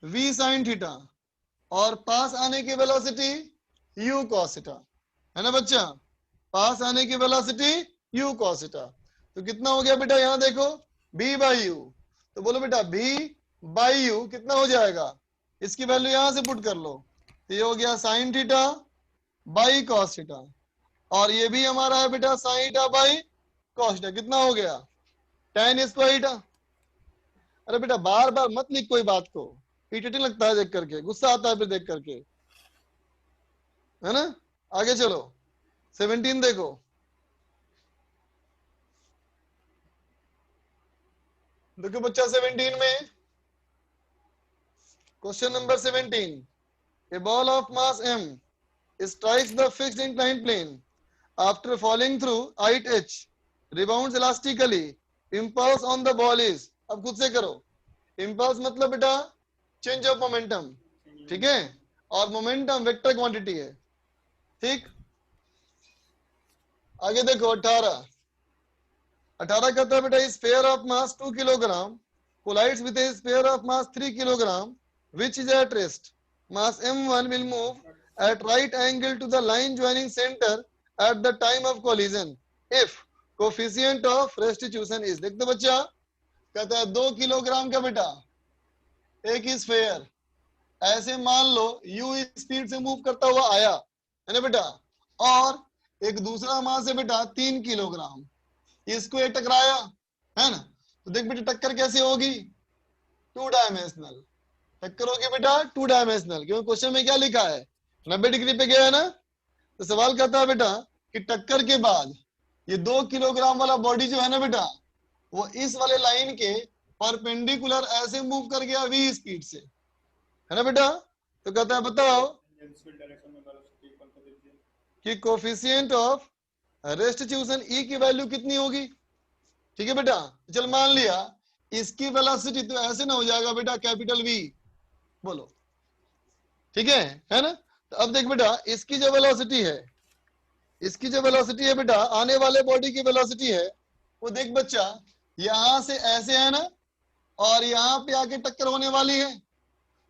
Speaker 1: v sin थीटा, और पास आने की वेलोसिटी u cos थीटा, है ना बच्चा, पास आने की वेलोसिटी u cos थीटा। तो कितना हो गया बेटा, यहाँ देखो b बाई u, तो बोलो बेटा b बाई u कितना हो जाएगा? इसकी वैल्यू यहां से पुट कर लो, तो ये हो गया sin theta by cos theta, और ये भी हमारा है बेटा sin theta by cos theta, कितना हो गया? tan square theta. अरे बेटा बार बार मत लिख कोई बात को, इरिटेटिंग लगता है देख करके, गुस्सा आता है फिर देख करके, है ना। आगे चलो 17 देखो, देखो बच्चा 17 में question number 17, a ball of mass m strikes the fixed inclined plane after falling through height h, rebounds elastically, impulse on the ball is। अब खुद से करो, impulse मतलब बेटा चेंज ऑफ मोमेंटम, ठीक है, और मोमेंटम वेक्टर क्वांटिटी है, ठीक। आगे देखो 18 कहता है बेटा sphere of mass 2 kilogram collides with a sphere of mass 3 kilogram which is at rest. Mass m1 will move at right angle to the line joining center at the time of collision if coefficient of restitution is। देखते बच्चा, कहता है 2 kilogram का बेटा एक ही sphere, ऐसे मान लो u speed से मूव करता हुआ आया, है ना बेटा, और एक दूसरा मास है बेटा 3 किलोग्राम, इसको ये टकराया, है ना, तो देख बेटा टक्कर कैसे होगी, 2 डायमेंशनल टक्कर होगी बेटा, 2 डायमेंशनल, क्योंकि क्वेश्चन में क्या लिखा है 90 डिग्री पे गया है ना। तो सवाल कहता है बेटा कि टक्कर के बाद ये 2 किलोग्राम वाला बॉडी जो है ना बेटा, वो इस वाले लाइन के परपेंडिकुलर ऐसे मूव कर गया v स्पीड से, है ना बेटा। तो कहता है बताओ कि कोफिशिएंट ऑफ रेस्टिट्यूशन e की वैल्यू कितनी होगी। ठीक है बेटा, चल मान लिया इसकी वेलोसिटी तो ऐसे ना हो जाएगा बेटा कैपिटल V, बोलो ठीक है ना। तो अब देख बेटा इसकी जो वेलोसिटी है, इसकी जो वेलोसिटी है बेटा, आने वाले बॉडी की वेलोसिटी है, वो देख बच्चा यहां से ऐसे है ना, और यहाँ पे आके टक्कर होने वाली है।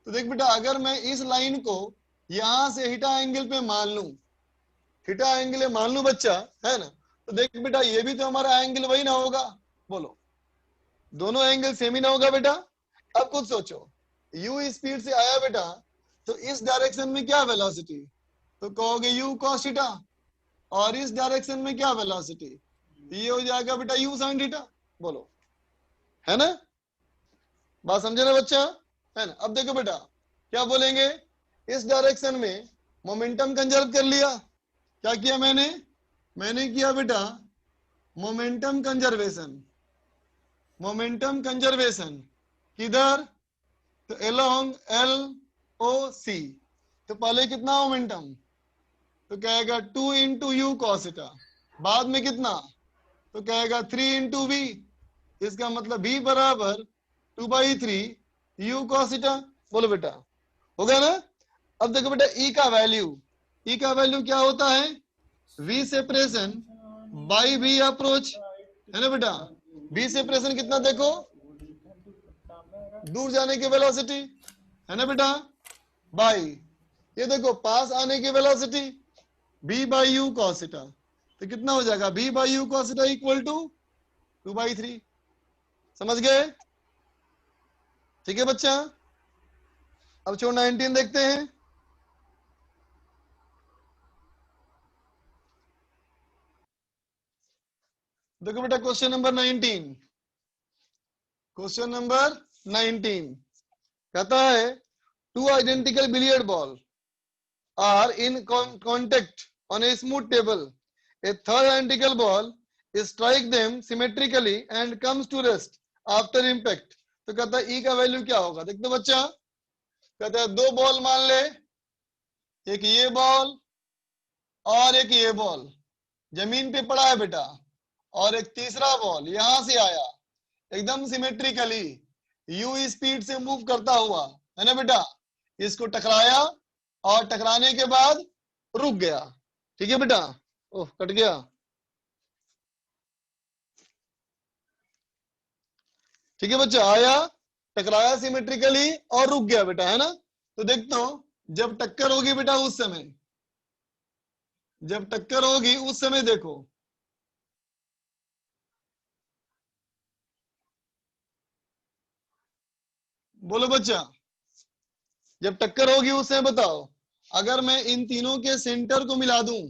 Speaker 1: तो देख बेटा अगर मैं इस लाइन को यहां से थीटा एंगल पे मान लूं, थीटा एंगल मान लूं बच्चा, है ना, तो देख बेटा ये भी तो हमारा एंगल वही ना होगा, बोलो दोनों एंगल सेम ही ना होगा बेटा। अब खुद सोचो u स्पीड से आया बेटा, तो इस डायरेक्शन में क्या वेलोसिटी, तो कहोगे u cos थीटा, और इस डायरेक्शन में क्या वेलोसिटी, ये हो जाएगा बेटा u sin थीटा, बोलो है ना, बात समझे ना बच्चा, है ना। अब देखो बेटा क्या बोलेंगे, इस डायरेक्शन में मोमेंटम कंजर्व कर लिया, क्या किया मैंने किया बेटा मोमेंटम कंजर्वेशन, मोमेंटम कंजर्वेशन किधर, तो अलोंग LOC, तो पहले कितना मोमेंटम, तो कहेगा 2 इंटू यू कॉस थीटा, बाद में कितना, तो कहेगा 3 इंटू v, इसका मतलब v बराबर 2/3 u cos थीटा, बोलो बेटा हो गया ना। अब देखो बेटा e का वैल्यू क्या होता है, v separation by v approach, है ना बेटा। v सेपरेशन कितना देखो, दूर जाने की वेलोसिटी, है ना बेटा, बाई ये देखो पास आने की velocity v by u cos theta, तो कितना हो जाएगा v by u cos theta equal to 2/3, समझ गए, ठीक है बच्चा। अब छोड़ 19 देखते हैं। देखो बेटा क्वेश्चन नंबर 19, क्वेश्चन नंबर 19 कहता है 2 identical billiard ball are in contact on a smooth table, a third identical ball strike them symmetrically and comes to rest after impact. तो कहता है ई का वैल्यू क्या होगा, देख दो बच्चा, कहता है 2 बॉल मान ले, एक ये बॉल और एक ये बॉल जमीन पे पड़ा है बेटा, और एक तीसरा बॉल यहां से आया एकदम सिमेट्रिकली यू स्पीड से मूव करता हुआ, है ना बेटा, इसको टकराया और टकराने के बाद रुक गया, ठीक है बेटा, ओह कट गया, ठीक है बच्चा, आया टकराया सिमेट्रिकली और रुक गया बेटा, है ना। तो देखता हूं जब टक्कर होगी बेटा उस समय, जब टक्कर होगी उस समय देखो, बोलो बच्चा, जब टक्कर होगी उस समय बताओ, अगर मैं इन तीनों के सेंटर को मिला दूं,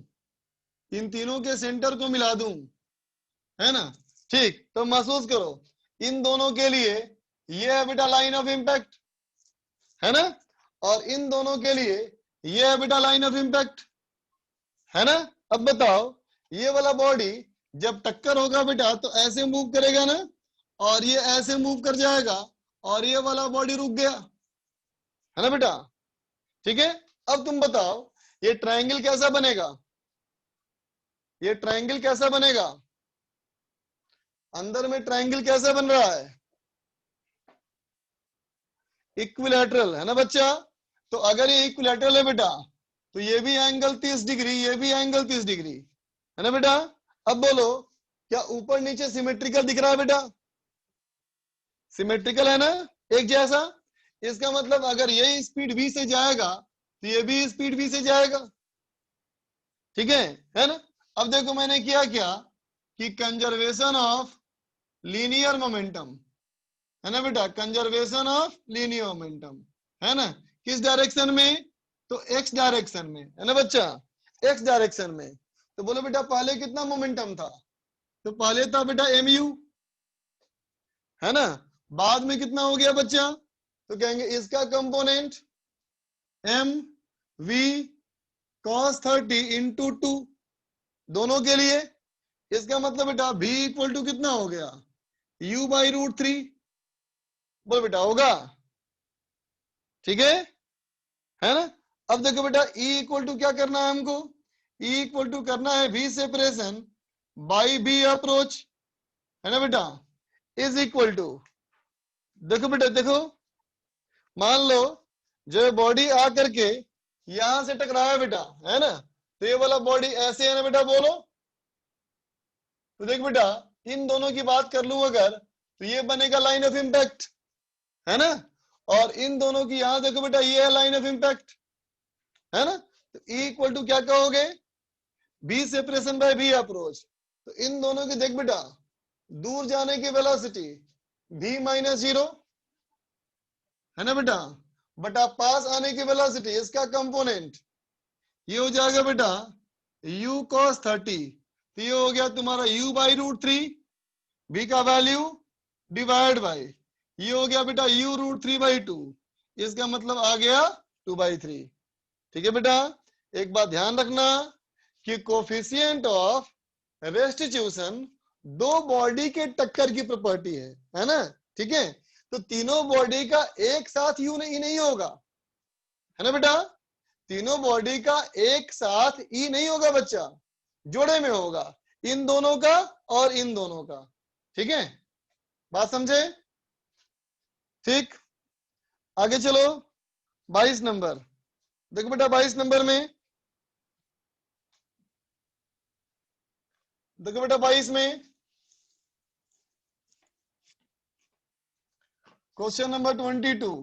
Speaker 1: इन तीनों के सेंटर को मिला दूं, है ना, ठीक, तो महसूस करो इन दोनों के लिए ये है बेटा लाइन ऑफ इम्पैक्ट, है ना, और इन दोनों के लिए ये है बेटा लाइन ऑफ इम्पैक्ट, है ना। अब बताओ ये वाला बॉडी जब टक्कर होगा बेटा तो ऐसे मूव करेगा ना, और ये ऐसे मूव कर जाएगा, और ये वाला बॉडी रुक गया, है ना बेटा, ठीक है। अब तुम बताओ ये ट्रायंगल कैसा बनेगा, ये ट्रायंगल कैसा बनेगा, अंदर में ट्रायंगल कैसा बन रहा है, इक्विलैटरल, है ना बच्चा। तो अगर ये इक्विलैटरल है बेटा तो ये भी एंगल 30 डिग्री, ये भी एंगल 30 डिग्री, है ना बेटा। अब बोलो क्या ऊपर नीचे सिमेट्रिकल दिख रहा है बेटा, सिमेट्रिकल है ना, एक जैसा। इसका मतलब अगर ये स्पीड v से जाएगा तो ये भी स्पीड v से जाएगा, ठीक है ना। अब देखो मैंने किया क्या कि कंजर्वेशन ऑफ लीनियर मोमेंटम, है ना बेटा, कंजर्वेशन ऑफ लीनियर मोमेंटम, है ना, किस डायरेक्शन में, तो एक्स डायरेक्शन में, है ना बच्चा, एक्स डायरेक्शन में। तो बोलो बेटा पहले कितना मोमेंटम था, तो पहले था बेटा mu, है ना, बाद में कितना हो गया बच्चा, तो कहेंगे इसका component m v cos 30 into 2 दोनों के लिए। इसका मतलब बेटा v इक्वल टू कितना हो गया, u बाई रूट 3। बोल बेटा होगा, ठीक है ना। अब देखो बेटा E इक्वल टू क्या करना है हमको, E इक्वल टू करना है V separation by B approach, है ना बेटा, इज इक्वल टू, देखो बेटा देखो, मान लो जो बॉडी आकर के यहां से टकराया बेटा, है ना, तो ये वाला बॉडी ऐसे है ना बेटा, बोलो। तो देख बेटा इन दोनों की बात कर लूं अगर, तो ये बनेगा लाइन ऑफ इम्पैक्ट, है ना, और इन दोनों की यहां देखो बेटा ये है लाइन ऑफ इम्पैक्ट, है ना। तो E इक्वल टू क्या कहोगे, B separation by B approach. तो इन दोनों की देख बेटा दूर जाने की वेलोसिटी V माइनस 0, है ना बेटा, बटा पास आने की वेलोसिटी इसका कंपोनेंट ये हो जाएगा बेटा U cos 30, तो ये हो गया तुम्हारा U बाई रूट 3, B का वैल्यू डिवाइड बाई ये हो गया बेटा U रूट 3 बाई 2, इसका मतलब आ गया 2 बाई 3। ठीक है बेटा, एक बात ध्यान रखना कि कोफिशिएंट ऑफ रेस्टिट्यूशन दो बॉडी के टक्कर की प्रॉपर्टी है ना, ठीक है। तो तीनों बॉडी का एक साथ यू नहीं होगा, है ना बेटा, तीनों बॉडी का एक साथ ई नहीं होगा बच्चा, जोड़े में होगा, इन दोनों का और इन दोनों का, ठीक है, बात समझे। ठीक, आगे चलो 22 नंबर, देखो बेटा 22 नंबर में, देखो बेटा 22 में क्वेश्चन नंबर 22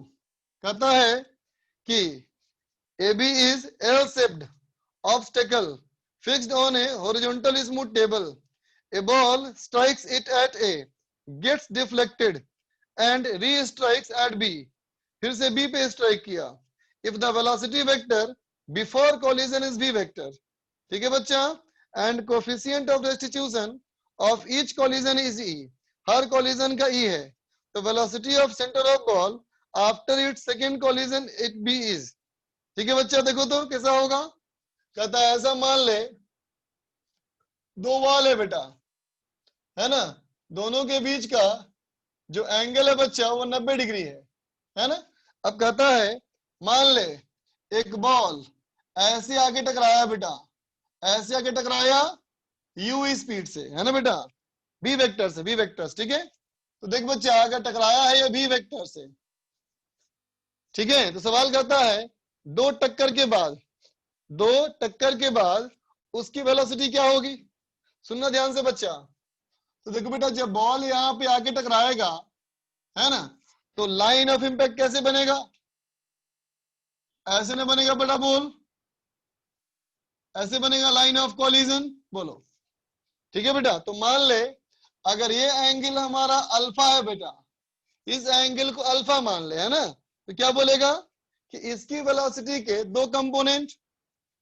Speaker 1: कहता है कि AB is L-shaped obstacle fixed on a horizontal smooth table. A ball strikes it at A, gets deflected and re-strikes at B. फिर से B पे स्ट्राइक किया। If the velocity vector before collision is V vector, ठीक है बच्चा, and coefficient of restitution of each collision is E, her collision का E है, तो velocity of center of ball after its second collision it B is, ठीक है बच्चा। देखो तो कैसा होगा, कहता है ऐसा मान ले दो वॉल है बेटा, है ना, दोनों के बीच का जो एंगल है बच्चा वो 90 डिग्री है ना। अब कहता है मान ले एक बॉल ऐसे आके टकराया बेटा, ऐसे आके टकराया u स्पीड से, है ना बेटा, b वेक्टर से, b वेक्टर, ठीक है। तो देख बच्चा अगर टकराया है ये b वेक्टर से, ठीक है, तो सवाल करता है दो टक्कर के बाद उसकी वेलोसिटी क्या होगी। सुनना ध्यान से बच्चा, तो देखो बेटा जब बॉल यहाँ पे आके टकराएगा, है ना, तो लाइन ऑफ इंपैक्ट कैसे बनेगा, ऐसे ना बनेगा बेटा, बोल, ऐसे बनेगा लाइन ऑफ कॉलिजन, बोलो, ठीक है बेटा। तो मान ले अगर ये एंगल हमारा अल्फा है बेटा, इस एंगल को अल्फा मान ले, है ना, तो क्या बोलेगा कि इसकी वेलोसिटी के दो कंपोनेंट,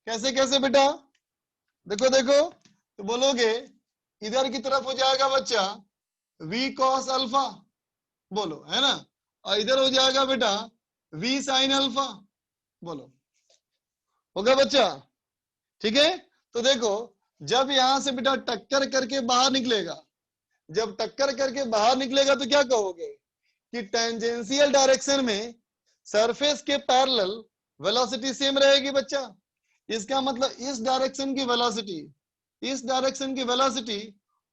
Speaker 1: कैसे कैसे बेटा, देखो देखो, तो बोलोगे इधर की तरफ हो जाएगा बच्चा v cos अल्फा, बोलो, है ना, और इधर हो जाएगा बेटा v sin अल्फा, बोलो, होगा बच्चा, ठीक है। तो देखो जब यहां से बेटा टक्कर करके बाहर निकलेगा, जब टक्कर करके बाहर निकलेगा तो क्या कहोगे कि टेंजेंशियल डायरेक्शन में सरफेस के पैरेलल वेलोसिटी सेम रहेगी बच्चा। इसका मतलब इस डायरेक्शन की वेलोसिटी, इस डायरेक्शन की वेलोसिटी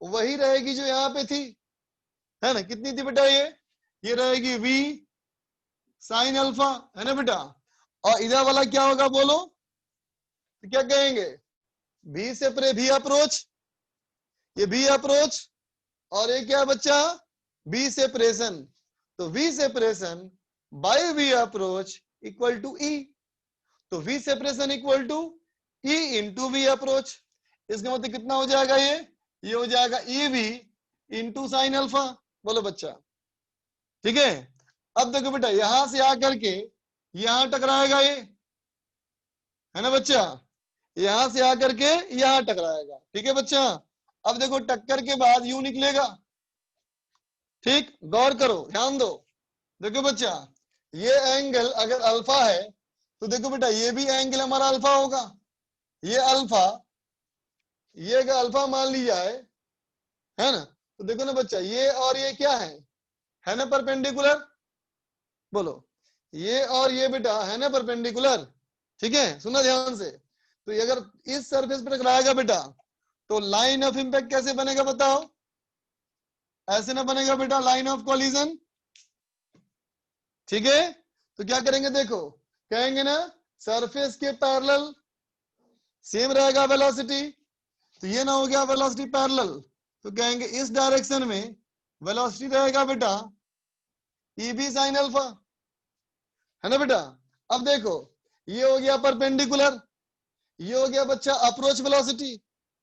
Speaker 1: वही रहेगी जो यहाँ पे थी, है ना, कितनी थी बेटा, ये रहेगी v sin अल्फा, है ना बेटा, और इधर वाला क्या होगा बोलो, तो क्या कहेंगे v से v अप्रोच, ये v अप्रोच, और ये क्या बच्चा b सेपरेशन, तो v separation by v approach equal to e, तो v separation equal to e into v approach. इसका मतलब कितना हो जाएगा, ये हो जाएगा ev इंटू साइन अल्फा, बोलो बच्चा, ठीक है। अब देखो बेटा यहां से आकर के यहां टकराएगा ये, है ना बच्चा, यहां से आकर के यहां टकराएगा, ठीक है बच्चा। अब देखो टक्कर के बाद यू निकलेगा, ठीक, गौर करो, ध्यान दो। देखो बच्चा, ये एंगल अगर अल्फा है तो देखो बेटा ये भी एंगल हमारा अल्फा होगा, ये अल्फा, ये अगर अल्फा मान लिया है ना, तो देखो ना बच्चा ये और ये क्या है ना परपेंडिकुलर, बोलो, ये और ये बेटा है ना परपेंडिकुलर, ठीक है, सुना ध्यान से। तो ये अगर इस सरफेस पर टकराएगा बेटा तो लाइन ऑफ इंपैक्ट कैसे बनेगा बताओ, ऐसे ना बनेगा बेटा, लाइन ऑफ कॉलिजन, ठीक है। तो क्या करेंगे, देखो कहेंगे ना सरफेस के पैरेलल सेम रहेगा वेलोसिटी, तो ये ना हो गया वेलोसिटी पैरेलल, तो कहेंगे इस डायरेक्शन में वेलोसिटी रहेगा बेटा ईबी साइन अल्फा, है ना बेटा। अब देखो ये हो गया परपेंडिकुलर, ये हो गया बच्चा अप्रोच वेलोसिटी,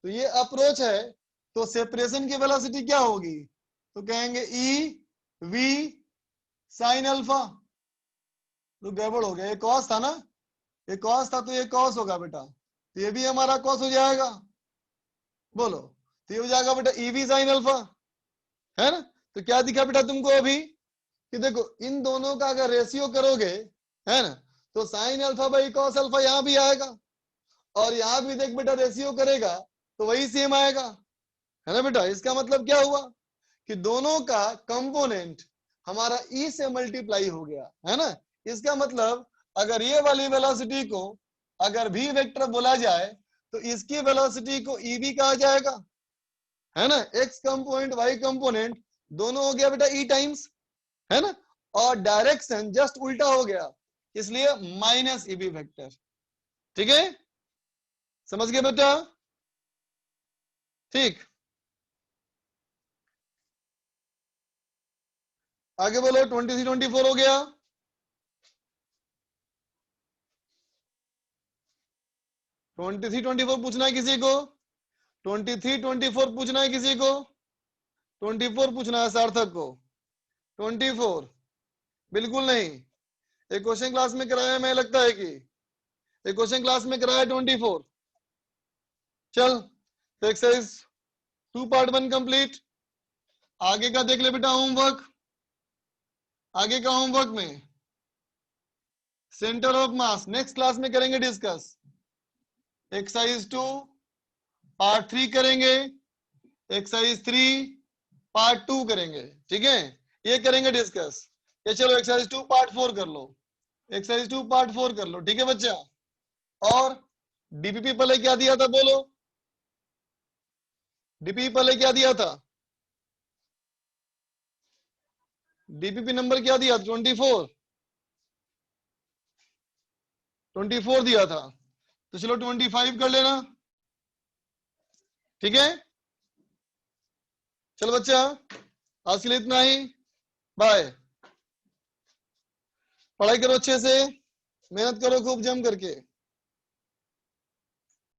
Speaker 1: तो ये अप्रोच है तो सेपरेशन की वेलोसिटी क्या होगी, तो कहेंगे ई वी साइन अल्फा, तो गड़बड़ हो गया, ये कॉस था ना, ये कॉस था तो ये कॉस होगा बेटा, तो ये भी हमारा कॉस हो जाएगा, बोलो, तो ये हो जाएगा बेटा ईवी साइन अल्फा, है ना। तो क्या दिखा बेटा तुमको अभी कि देखो इन दोनों का अगर रेशियो करोगे, है ना, तो sine alpha by cos alpha यहाँ भी आएगा, और यहाँ भी देख बेटा रेशियो करेगा तो वही सेम आएगा, है ना बेटा। इसका मतलब क्या हुआ कि दोनों का कंपोनेंट हमारा ई से मल्टीप्लाई हो गया, है ना। इसका मतलब अगर ये वाली वेलोसिटी को अगर भी वेक्टर बोला जाए तो इसकी वेलोसिटी को ईवी कहा जाएगा, है ना। एक्स कंपोनेंट वाई कंपोनेंट दोनों हो गया बेटा ई टाइम्स, है ना, और डायरेक्शन जस्ट उल्टा हो गया, इसलिए माइनस ईवी वेक्टर, ठीक है, समझ गए बेटा, ठीक। आगे बोलो, 23 24 हो गया, 23 24 पूछना है किसी को, 23 24 पूछना है किसी को, 24 पूछना है सार्थक को, 24 बिल्कुल नहीं, एक क्वेश्चन क्लास में कराया है, मैं लगता है कि एक क्वेश्चन क्लास में कराया 24, चल तो एक्सरसाइज 2 पार्ट 1 कंप्लीट। आगे का देख ले बेटा होमवर्क, आगे का होमवर्क में centre of mass next class में करेंगे डिस्कस, एक्सरसाइज 2 पार्ट 3 करेंगे, एक्सरसाइज 3 पार्ट 2 करेंगे, ठीक है, ये करेंगे डिस्कस। ये चलो एक्सरसाइज 2 पार्ट 4 कर लो, एक्सरसाइज 2 पार्ट 4 कर लो, ठीक है बच्चा। और डीपीपी पहले क्या दिया था बोलो, डीपीपी पहले क्या दिया था, डीपीपी नंबर क्या दिया, 24 दिया था, तो चलो 25 कर लेना, ठीक है। चलो बच्चा आज के लिए इतना ही, बाय। पढ़ाई करो अच्छे से, मेहनत करो खूब जम करके।